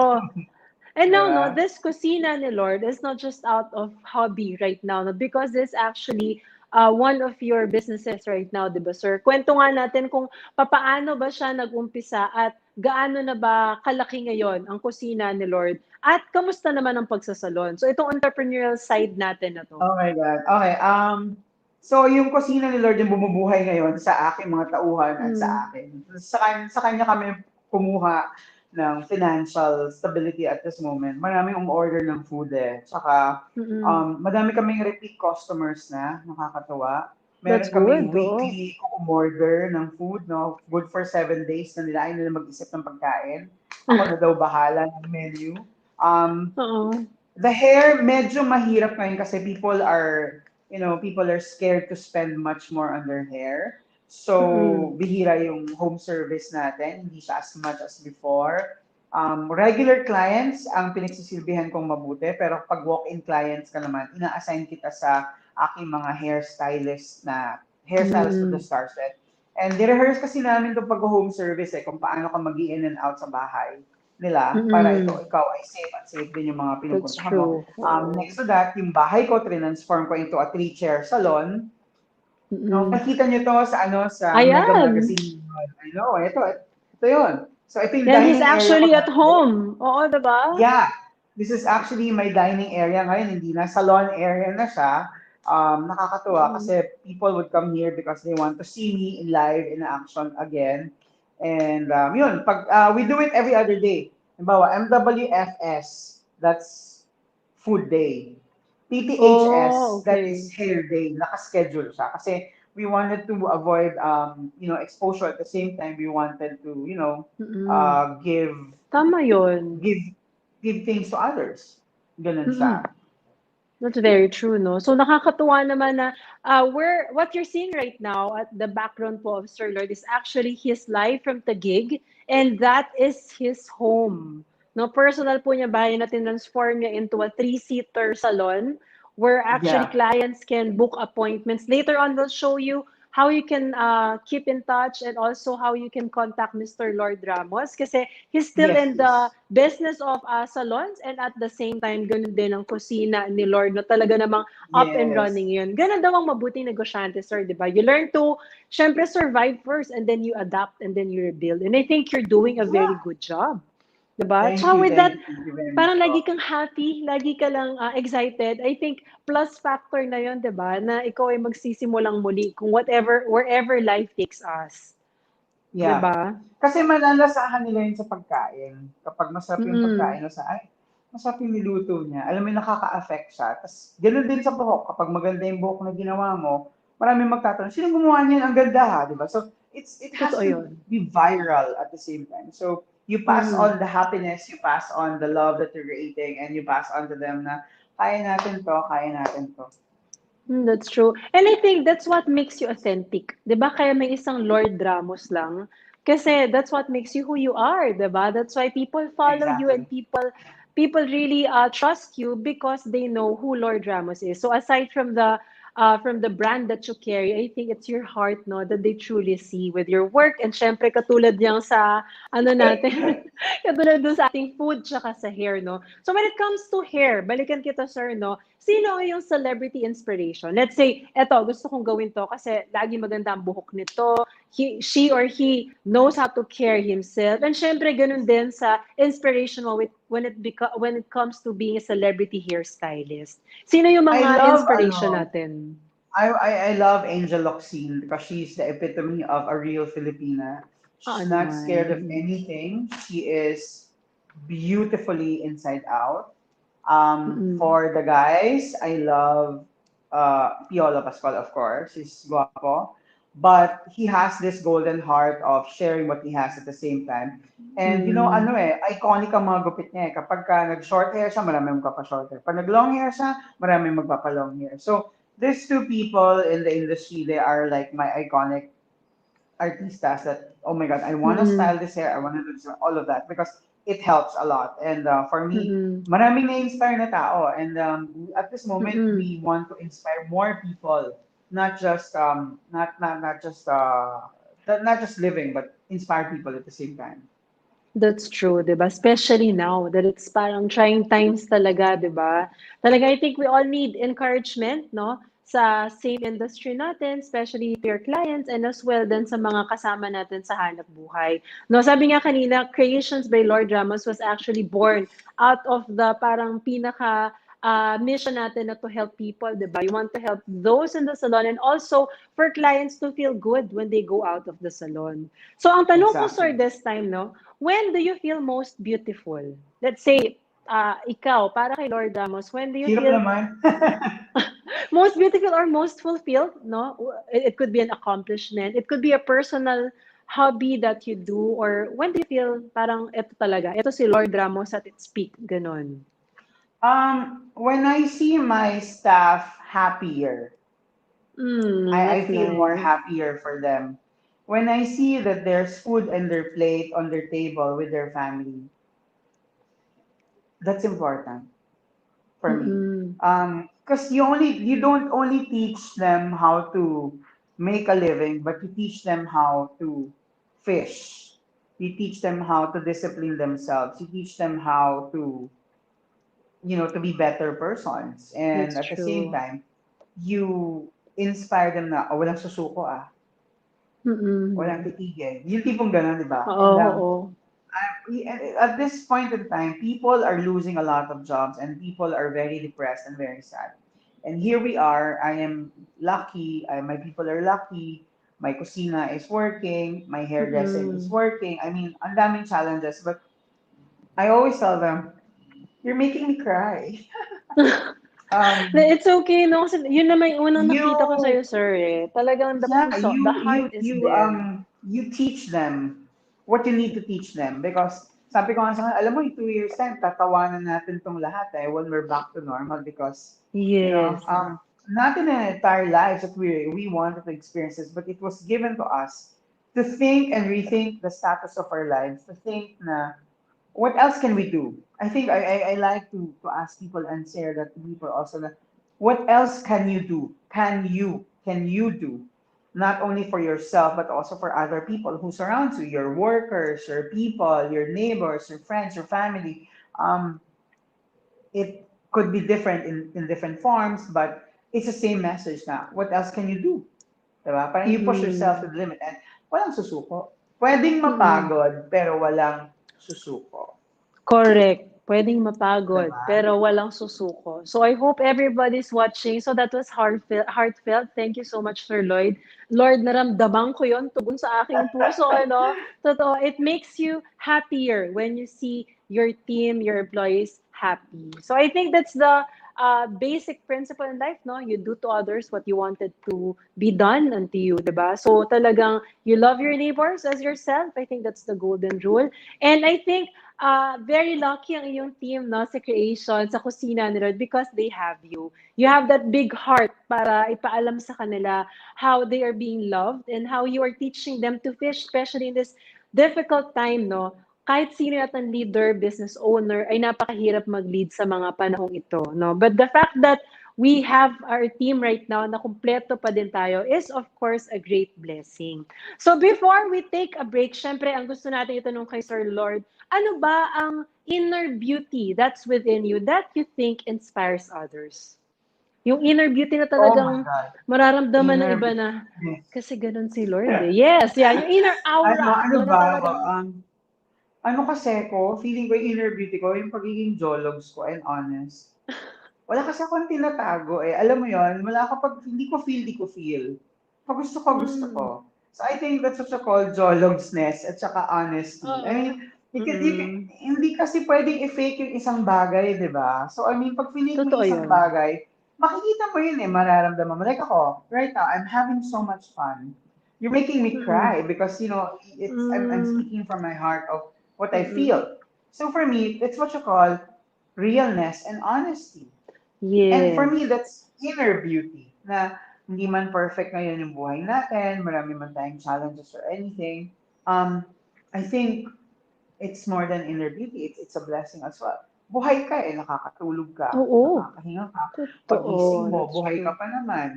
And Di now, no, ba? this kusina ni Lord is not just out of hobby right now, no, because this actually one of your businesses right now, di ba, sir? Kwento nga natin kung papaano ba siya nag-umpisa at gaano na ba kalaki ngayon ang kusina ni Lord at kamusta naman ang pagsasalon. So, itong entrepreneurial side natin na to. Oh my God. Okay, so yung kusina ni Lord yung bumubuhay ngayon sa aking mga tauhan at Mm. sa akin. Sa kanya kami kumuha ng financial stability at this moment. Maraming umorder ng food eh. Tsaka, Mm-mm. madami kaming repeat customers na, nakakatuwa. That's Meron kaming good, oh. weekly umorder ng food, no? Good for 7 days na nila, ay nila mag-isip ng pagkain. Ako na daw bahala ng menu. Um, Oo. the hair, medyo mahirap ngayon kasi people are scared to spend much more on their hair. Mm-mm. So, bihira yung home service natin, hindi siya as much as before. Regular clients ang pinagsisilbihan kong mabuti, pero pag walk-in clients ka naman, ina-assign kita sa aking mga hairstylist to the Mm-mm. stars. And nirehearse kasi namin itong pag-home service eh, kung paano ka mag-in and out sa bahay nila para Mm-mm. ikaw ay safe at safe din yung mga That's pinupuntahan mo. true. Oo. Next to that, yung bahay ko, transform ko into a three-chair salon. No, Mm-mm. nakita niyo to sa Mega Ayan. Magazine. I know, ito yun. So, ito yung Yan, he's dining area ko actually at dati. home. Oo, diba? Yeah, this is actually my dining area ngayon, hindi na salon area na siya. Nakakatuwa Mm. kasi people would come here because they want to see me in live in action again. And yun, we do it every other day. Halimbawa, MWFS, that's food day. Oh, PPHS, that is okay. hair day. Nakaschedule siya. Kasi we wanted to avoid, exposure. At the same time, we wanted to, Mm. give Tama yun. give give things to others. Ganun Mm. siya. That's very true, no? So nakakatuwa naman na what you're seeing right now at the background po of Sir Lord is actually his live from Taguig and that is his home. No, personal po niya bahay na tinransform niya into a three-seater salon where actually Yeah. clients can book appointments. Later on, we'll show you how you can keep in touch and also how you can contact Mr. Lourd Ramos kasi he's still Yes, in the please. business of salons and at the same time, ganun din ang kusina ni Lord na talaga namang up and Yes. running yun. Ganun daw ang mabuting negosyante, sir, di ba? You learn to, syempre, survive first and then you adapt and then you rebuild. And I think you're doing a very Yeah. good job. Diba? Thank Tsaka you, with that, thank you very much parang lagi po. kang happy, lagi ka lang excited. I think plus factor na yun, diba? Na ikaw ay magsisimulang muli kung wherever life takes us. Yeah. Diba? Kasi malalasahan nila yun sa pagkain. Kapag masarap yung Mm-mm. pagkain, ay, masarap yung niluto niya. Alam mo, nakaka-affect siya. Tapos, ganun din sa buhok. Kapag maganda yung buhok na ginawa mo, maraming magtatanong, sino gumawa niyan? Ang ganda ha, di ba? So, it has Totoo to yun. be viral at the same time. So, you pass Mm-hmm. on the happiness, you pass on the love that you're creating, and you pass on to them na, kaya natin to, kaya natin to. That's true. And I think that's what makes you authentic. 'Di ba? Kaya may isang Lord Ramos lang. Kasi that's what makes you who you are, 'di ba? That's why people follow you and Exactly. people really trust you because they know who Lord Ramos is. So aside from the from the brand that you carry, I think it's your heart, no, that they truly see with your work. And syempre, katulad niyang sa, ano natin, katulad dun sa ating food, tsaka sa hair, no. So when it comes to hair, balikan kita, sir, no, sino yung celebrity inspiration? Let's say, eto, gusto kong gawin to kasi lagi maganda ang buhok nito. She or he knows how to care himself. And syempre, ganun din sa inspirational when it comes to being a celebrity hairstylist. Sino yung I mga love, inspiration natin? I love Angel Locsin because she's the epitome of a real Filipina. Oo She's not scared of naman. anything. She is beautifully inside out. Mm-mm. For the guys, I love Piolo Pascual, of course. He's guapo. But he has this golden heart of sharing what he has at the same time. And Mm. iconic ang mga gupit niya eh. Kapag ka nag-short hair siya, marami magpapa-short hair. Pag nag-long hair siya, marami magpapa-long hair. So, these two people in the industry, they are like my iconic artistas that, oh my God, I want to Mm-mm. style this hair, I want to do this, all of that, because it helps a lot. And for me, Mm-mm. maraming na-inspire na tao. And at this moment, Mm-mm. we want to inspire more people, not just not just living, but inspire people at the same time. That's true, 'di ba? Especially now that it's parang trying times talaga, 'di ba? Talaga, I think we all need encouragement, no? Sa same industry natin, especially to your clients and as well then sa mga kasama natin sa hanap buhay. No, sabi nga kanina, Creations by Lourd Ramos was actually born out of the parang pinaka mission natin na to help people, 'di ba? You want to help those in the salon and also for clients to feel good when they go out of the salon. So ang tanong ko, sir, Exactly. this time, no? When do you feel most beautiful? Let's say, ikaw, para kay Lord Ramos, when do you Hirap feel naman. most beautiful or most fulfilled? No, it could be an accomplishment. It could be a personal hobby that you do. Or when do you feel parang ito talaga, ito si Lord Ramos at its peak, ganon. When I see my staff happier, I That's feel more nice. happier for them. When I see that there's food on their plate, on their table with their family, that's important for me. Mm-mm. Because you don't only teach them how to make a living, but you teach them how to fish. You teach them how to discipline themselves. You teach them how to, to be better persons. And That's at the same true. time, you inspire them na, oh, walang susuko ah. Walang Mm-mm. titigil. Yung tipong ganun, di ba? Oo, And oo. at this point in time, people are losing a lot of jobs and people are very depressed and very sad. And here we are. I am lucky. My people are lucky. My kusina is working. My hairdressing is Mm-mm. working. I mean, ang daming challenges. But I always tell them, you're making me cry. Um, It's okay, no? Kasi yun naman yung unang nakita ko you sa'yo, sir, eh. Talagang the Yeah, puso, the heart is there. you teach them what you need to teach them because sabi ko nga sa kanila, alam mo, in 2 years time, tatawanan natin tong lahat when we're back to normal because, Yes. not in our entire lives that we wanted to experience this, but it was given to us to think and rethink the status of our lives, to think na, what else can we do? I think I like to ask people and share that to people also that what else can you do? Can you do? Not only for yourself but also for other people who surround you, your workers, your people, your neighbors, your friends, your family. Um, it could be different in different forms, but it's the same message na what else can you do? Diba? Parang you push yourself to Mm-mm. the limit and walang susuko. Pwedeng Mm-mm. mapagod, pero walang susuko. Correct. Pwedeng mapagod, Diba? pero walang susuko. So I hope everybody's watching. So that was heartfelt. Heartfelt. Thank you so much, Sir Lloyd. Lord, naramdaman ko yon tugon sa aking puso, ano? Totoo, it makes you happier when you see your team, your employees happy. So I think that's the basic principle in life, no? You do to others what you wanted to be done unto you, diba? So talagang you love your neighbors as yourself. I think that's the golden rule. And I think very lucky ang iyong team, no, sa creation, sa kusina ni Rod because they have you. You have that big heart para ipaalam sa kanila how they are being loved and how you are teaching them to fish, especially in this difficult time, no? Kahit sino at ang leader, business owner, ay napakahirap mag-lead sa mga panahong ito, no? But the fact that we have our team right now na kumpleto pa din tayo is of course a great blessing. So before we take a break, syempre ang gusto natin itanong kay Sir Lord, ano ba ang inner beauty that's within you that you think inspires others? Yung inner beauty na Oh my talagang God. mararamdaman ng Inner iba na, Yes. kasi ganun si Lord eh. Yes, yeah, yung inner aura, Ano no, na ba? talagang, Ano kasi ko, feeling ko yung inner beauty ko, yung pagiging jologs ko and honest. Wala kasi akong tinatago eh. Alam mo yon, wala kapag hindi ko feel, di ko feel. Pag gusto ko, gusto ko. So I think that's what you call jologsness at saka honesty. I oo. mean, hindi kasi pwedeng i-fake yung isang bagay, di ba? So I mean, pag feeling mo Totoo yung isang yun. bagay, makikita mo yun eh, mararamdaman mo. Like ako, right now, I'm having so much fun. You're making me cry because, you know, I'm speaking from my heart of what I feel. So for me, it's what you call realness and honesty. And for Yes. me, that's inner beauty. Na hindi man perfect ngayon yung buhay natin, marami man tayong challenges or anything. I think it's more than inner beauty. It's a blessing as well. Buhay ka eh, nakakatulog ka, Oo. nakakahinga ka. Pagising Totoo. mo, That's buhay true. ka pa naman.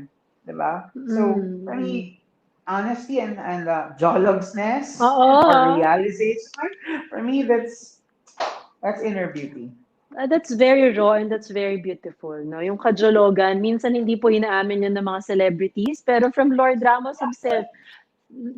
Diba? So, for me, honesty and jologsness or Oo. realization, for me, that's inner beauty. That's very raw and that's very beautiful, no? Yung kajologan, minsan hindi po inaamin yun ng mga celebrities, pero from Lord Ramos himself,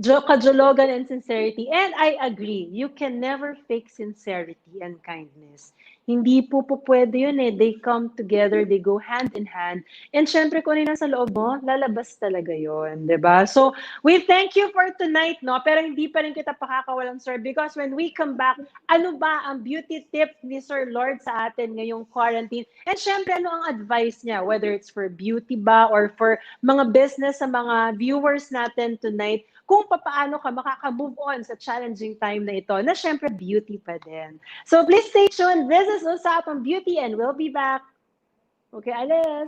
kajologan and sincerity. And I agree, you can never fake sincerity and kindness. Hindi po pwede yun eh. They come together, they go hand in hand. And syempre, kung ano yung nasa loob mo, lalabas talaga yun, di ba? So, we thank you for tonight, no? Pero hindi pa rin kita pakakawalan, sir, because when we come back, ano ba ang beauty tip ni Sir Lord sa atin ngayong quarantine? And syempre, ano ang advice niya? Whether it's for beauty ba or for mga business sa mga viewers natin tonight, kung paano ka makaka-move on sa challenging time na ito, na syempre beauty pa din. So please stay tuned. This is Usapang Beauty and we'll be back. Okay, alis.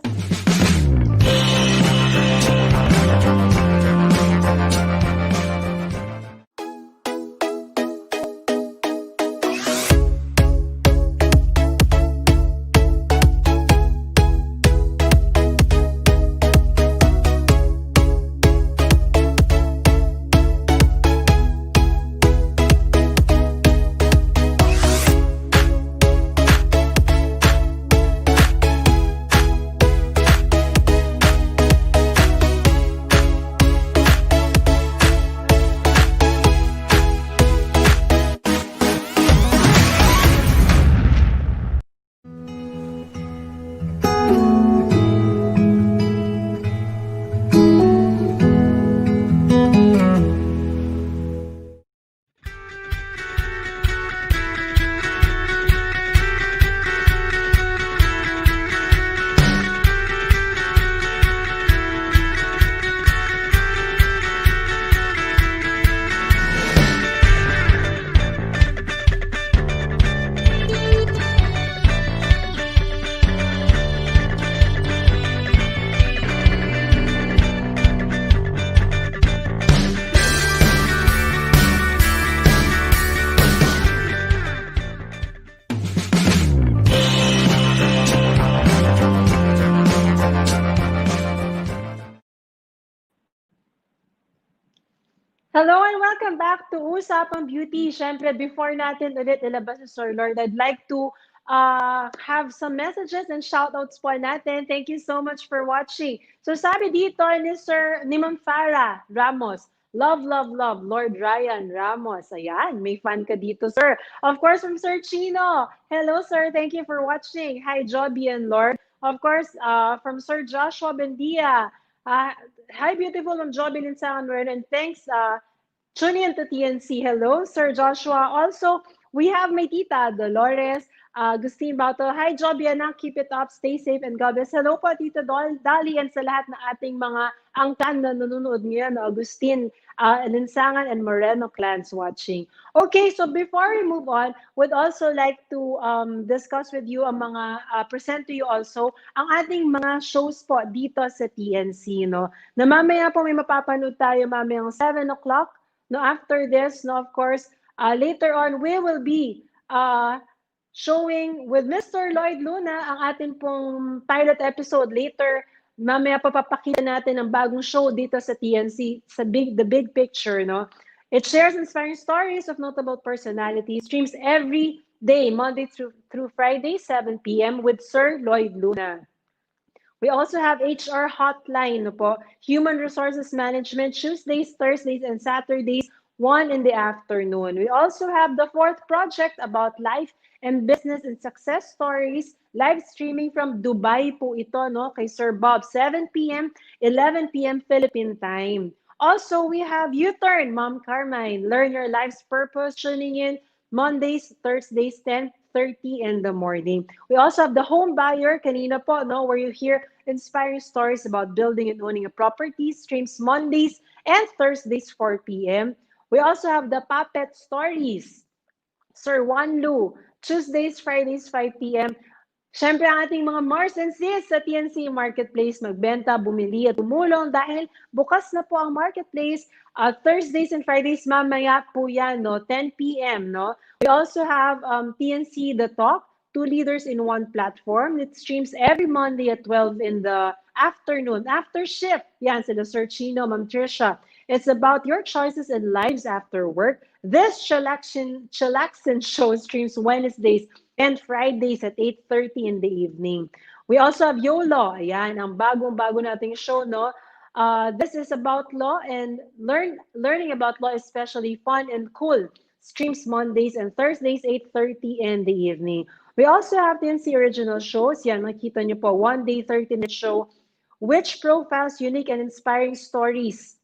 Hello and welcome back to Usapang Beauty. Siyempre, before natin ulit ilabas si Sir Lord, I'd like to have some messages and shoutouts po natin. Thank you so much for watching. So sabi dito ni Ma'am Farah Ramos, love, love, love, Lord Ryan Ramos. Ayan, may fan ka dito, sir. Of course, from Sir Chino. Hello, sir. Thank you for watching. Hi, Joby and Lord. Of course, from Sir Joshua Bendia. Hi, beautiful Ma'am Joby Linsangan-Moreno, and thanks, tune in to TNC. Hello, Sir Joshua. Also, we have my tita, Dolores, Agustin Bato. Hi, Joby, anak. Keep it up. Stay safe and God bless. Hello po, Tita Dali, and sa lahat na ating mga angkan na nanonood ngayon, Agustin, Linsangan, and Moreno clans watching. Okay, so before we move on, would also like to discuss with you ang mga, present to you also, ang ating mga shows po dito sa TNC, no? Na mamaya po may mapapanood tayo mamayang 7 o'clock. No, after this, no, of course, later on, we will be showing with Mr. Lloyd Luna ang ating pong pilot episode later. Mamaya papapakita natin ang bagong show dito sa TNC, sa The Big Picture, no? It shares inspiring stories of notable personalities, streams every day, Monday through Friday, 7 p.m. with Sir Lloyd Luna. We also have HR Hotline, no po, Human Resources Management, Tuesdays, Thursdays, and Saturdays, 1 in the afternoon. We also have the fourth project about life and business and success stories, live streaming from Dubai po ito, no, kay Sir Bob, 7 p.m., 11 p.m. Philippine time. Also, we have U-Turn, Mom Carmine, Learn Your Life's Purpose, tuning in Mondays, Thursdays, 10:30 in the morning. We also have the Home Buyer, kanina po, no, where you hear inspiring stories about building and owning a property, streams Mondays and Thursdays, 4 p.m. We also have the Puppet Stories, Sir Juan Lu, Tuesdays, Fridays, 5 p.m. Siyempre, ang ating mga Mars and Sis sa TNC Marketplace, magbenta, bumili at tumulong dahil bukas na po ang Marketplace. Thursdays and Fridays, mamaya po yan, no? 10 p.m., no? We also have TNC The Talk, two leaders in one platform. It streams every Monday at 12 in the afternoon. After shift, yan, sila Sir Chino, Ma'am Trisha. It's about your choices and lives after work. This chillaxin show streams Wednesdays and Fridays at 8:30 in the evening. We also have YOLO. Ayan, ang bagong-bago nating show, no? This is about law and learning about law, especially fun and cool. Streams Mondays and Thursdays, 8:30 in the evening. We also have the NC original shows. Yan, makita nyo po, one day, 30-minute show, which profiles unique and inspiring stories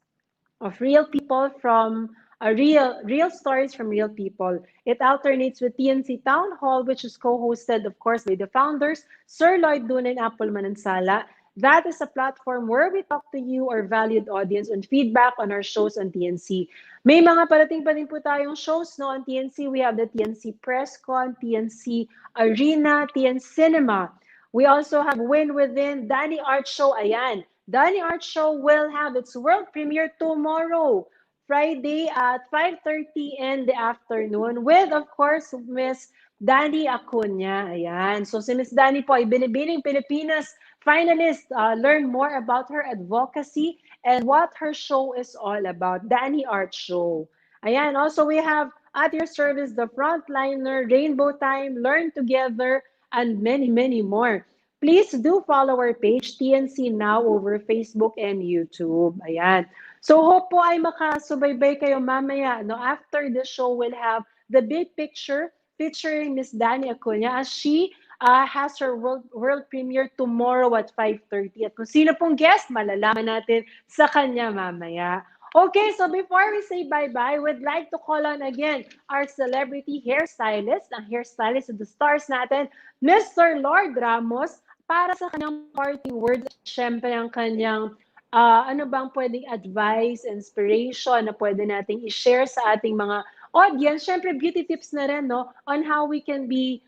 of real people from real stories from real people. It alternates with TNC Town Hall, which is co-hosted, of course, by the founders, Sir Lloyd Luna and Appleman and Sala. That is a platform where we talk to you, our valued audience, on feedback on our shows on TNC. May mga parating pa din po tayong shows, no, on TNC. We have the TNC PressCon, TNC Arena, TNC Cinema. We also have Win Within, Danny Art Show. Ayan, Danny Art Show will have its world premiere tomorrow, Friday at 5:30 in the afternoon with, of course, Miss Danny Acuña. Ayan. So si Miss Danny po ay binibining Pilipinas finalist. Learn more about her advocacy and what her show is all about. Danny Art Show. Ayan. Also, we have at your service, The Frontliner, Rainbow Time, Learn Together, and many, many more. Please do follow our page, TNC Now, over Facebook and YouTube. Ayan. So hope po ay makasubaybay kayo mamaya. No? After the show, we'll have the big picture featuring Miss Danny Acuña as she has her world premiere tomorrow at 5:30. At kung sino pong guest, malalaman natin sa kanya mamaya. Okay, so before we say bye-bye, we'd like to call on again our celebrity hairstylist, ang hairstylist of the stars natin, Mr. Lourd Ramos, para sa kanyang parting words, syempre ang kanyang ano bang pwedeng advice, inspiration na pwede nating i-share sa ating mga audience. Syempre, beauty tips na rin, no, on how we can be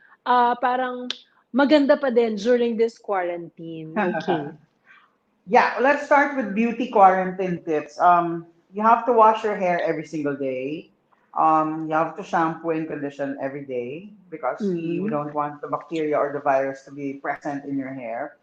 parang maganda pa din during this quarantine. Okay. Yeah, let's start with beauty quarantine tips. You have to wash your hair every single day. You have to shampoo and condition every day because you don't want the bacteria or the virus to be present in your hair.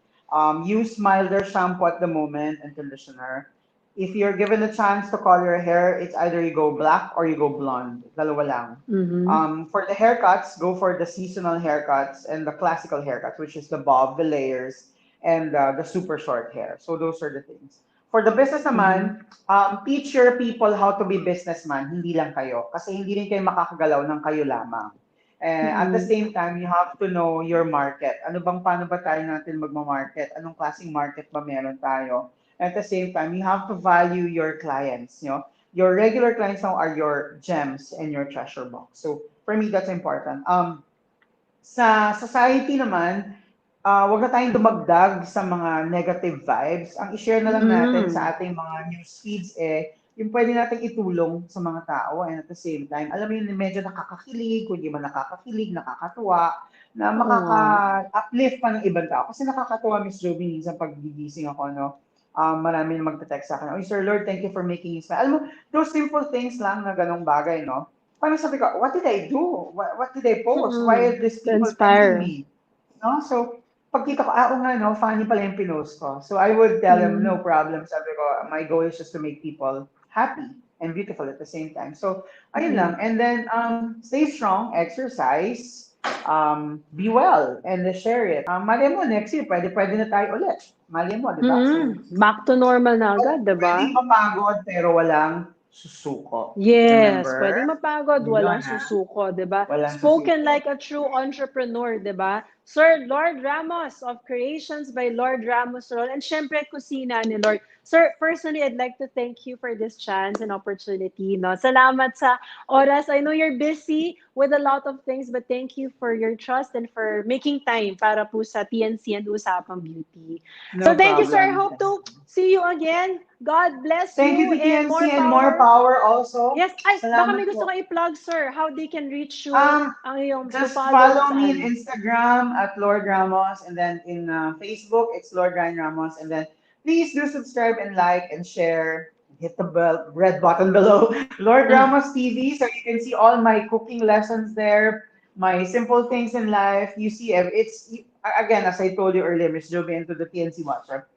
Use milder shampoo at the moment and conditioner. If you're given a chance to color your hair, it's either you go black or you go blonde. Dalawa lang. For the haircuts, go for the seasonal haircuts and the classical haircuts, which is the bob, the layers, and the super short hair. So those are the things. For the business naman, teach your people how to be businessman, hindi lang kayo. Kasi hindi rin kayo makakagalaw ng kayo lamang. At the same time, you have to know your market. Paano ba tayo natin magma-market? Anong klaseng market ba meron tayo? At the same time, you have to value your clients. You know? Your regular clients now are your gems and your treasure box. So for me, that's important. Sa society naman, wag na tayong dumagdag sa mga negative vibes. Ang i-share na lang natin sa ating mga news feeds yung pwede natin itulong sa mga tao and at the same time, alam mo yun, medyo nakakakilig, kung di man nakakakilig, nakakatuwa, na makaka-uplift pa ng ibang tao. Kasi nakakatuwa, Miss Joby, minsan pag-gigising ako, no, marami na magte-text sa akin, "Oh, Sir Lord, thank you for making me smile." Alam mo, those simple things lang na ganong bagay, no? parang sabi ko, what did I do? What did I post? Why are these To people tempting inspire. me? No? So, pagkita ko, oo nga, no, funny pala yung pinost ko. So, I would tell them, Mm. no problem. Sabi ko, my goal is just to make people happy and beautiful at the same time. So, ayun lang. Mm. And then, stay strong, exercise, be well, and share it. Mali mo, next year, pwede na tayo ulit. Mali mo, di ba? So, Back to normal na agad, 'di pwedeng ba? mapagod, pero walang susuko. Yes, Remember? pwedeng mapagod, Yun, walang ha? susuko, 'di ba? Walang Spoken susuko. like a true entrepreneur, 'di ba? Sir Lourd Ramos of Creations by Lourd Ramos Roll, and syempre kusina ni Lord. Sir, personally, I'd like to thank you for this chance and opportunity. No, salamat sa oras. I know you're busy with a lot of things, but thank you for your trust and for making time para po sa TNC and Usapang Beauty. So No thank you, sir. I problem. hope to see you again. God bless Thank you you to and TNC more and more power. power also. Yes, ay, baka may Salamat gusto po. ko i-plug, sir. How they can reach you, Um, ang iyong, to just follow, follow me in saan? Instagram at Lourd Ramos, and then in Facebook it's Lourd Ryan Ramos, and then please do subscribe and like and share. Hit the red button below, Lourd Ramos TV, so you can see all my cooking lessons there, my simple things in life. You see, again, as I told you earlier, Miss Joby, into the TNC Watcher.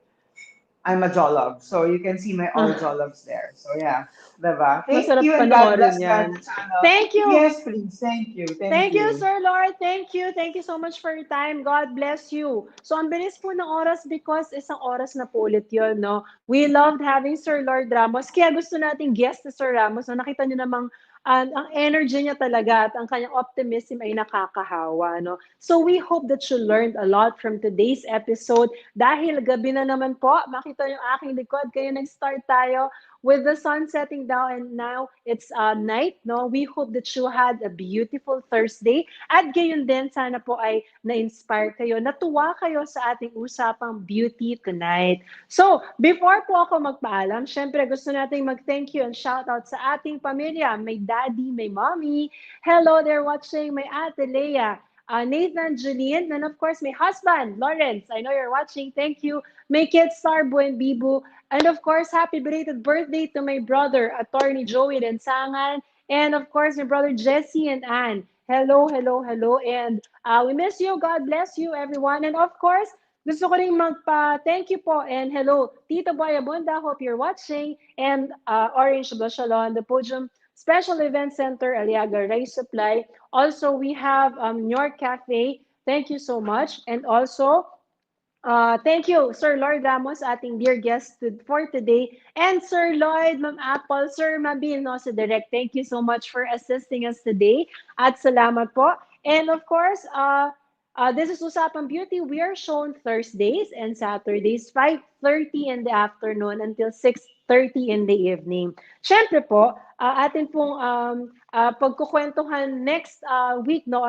I'm a jolog, so you can see my all jologs there. So yeah, diba? Thank Masarap you and God panoorin bless yan. God the channel. Thank you. Yes, please. Thank you. Thank Thank you, you. Sir Lord. Thank you. Thank you so much for your time. God bless you. So, ang bilis po ng oras because isang oras na po ulit yun, no? We loved having Sir Lord Ramos. Kaya gusto nating guest na Sir Ramos. No? Nakita niyo namang ang energy niya talaga at ang kanyang optimism ay nakakahawa, no? So, we hope that you learned a lot from today's episode. Dahil gabi na naman po, makita niyo aking likod. Kaya nag-start tayo with the sun setting down and now it's night, no? We hope that you had a beautiful Thursday at gayon din sana po ay na-inspire kayo, natuwa kayo sa ating usapang beauty tonight. So, before po ako magpaalam, syempre gusto nating mag-thank you and shout out sa ating pamilya, may daddy, may mommy. Hello, they're watching, may ate Leia, Nathan, Julian, and of course, my husband, Lawrence. I know you're watching. Thank you. My kids, Sarbo and Bibu. And of course, happy belated birthday to my brother, Attorney Joey Linsangan, and of course, my brother Jesse and Anne. Hello, hello, hello. And we miss you. God bless you, everyone. And of course, gusto ko rin magpa-thank you po and hello, Tito Boy Abunda. Hope you're watching. And Orange Salon, the Podium Special Event Center, Aliaga Rice Supply. Also, we have New York Cafe. Thank you so much. And also, thank you, Sir Lloyd Ramos, ating dear guest for today. And Sir Lloyd, Ma'am Apple, Sir Mabin, no, sa Direct, thank you so much for assisting us today. At salamat po. And of course, this is Usapang Beauty. We are shown Thursdays and Saturdays, 5:30 in the afternoon until 6:30 in the evening. Siyempre po, atin pong pagkukwentuhan next week, no,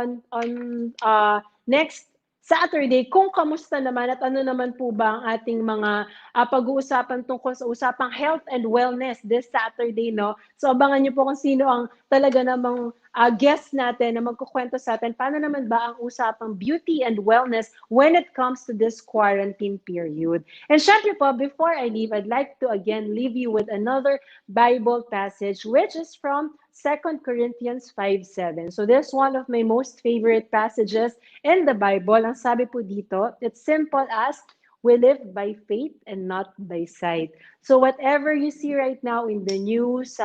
next Saturday, kung kamusta naman at ano naman po ba ang ating mga pag-uusapan tungkol sa usapang health and wellness this Saturday, no? So abangan niyo po kung sino ang talaga namang guest natin na magkukwento sa atin. Paano naman ba ang usapang beauty and wellness when it comes to this quarantine period? And syempre po, before I leave, I'd like to again leave you with another Bible passage, which is from 2 Corinthians 5:7. So this is one of my most favorite passages in the Bible. Ang sabi po dito, it's simple as, we live by faith and not by sight. So whatever you see right now in the news,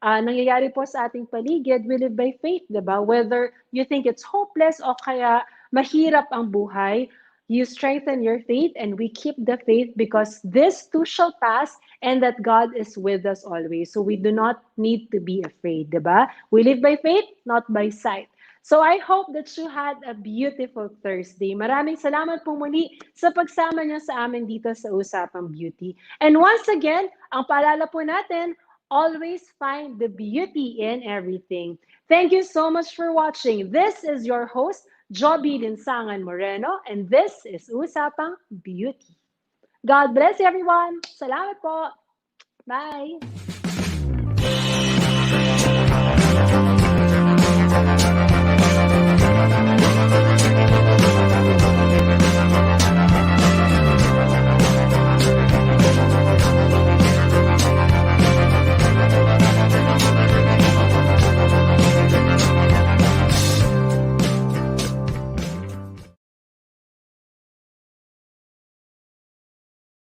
nangyayari po sa ating paligid, we live by faith, diba? Whether you think it's hopeless o kaya mahirap ang buhay, you strengthen your faith and we keep the faith because this too shall pass and that God is with us always. So we do not need to be afraid, diba? We live by faith, not by sight. So I hope that you had a beautiful Thursday. Maraming salamat po muli sa pagsama niyo sa amin dito sa Usapang Beauty. And once again, ang paalala po natin, always find the beauty in everything. Thank you so much for watching. This is your host, Joby Linsangan-Moreno, and this is Usapang Beauty. God bless everyone. Salamat po. Bye.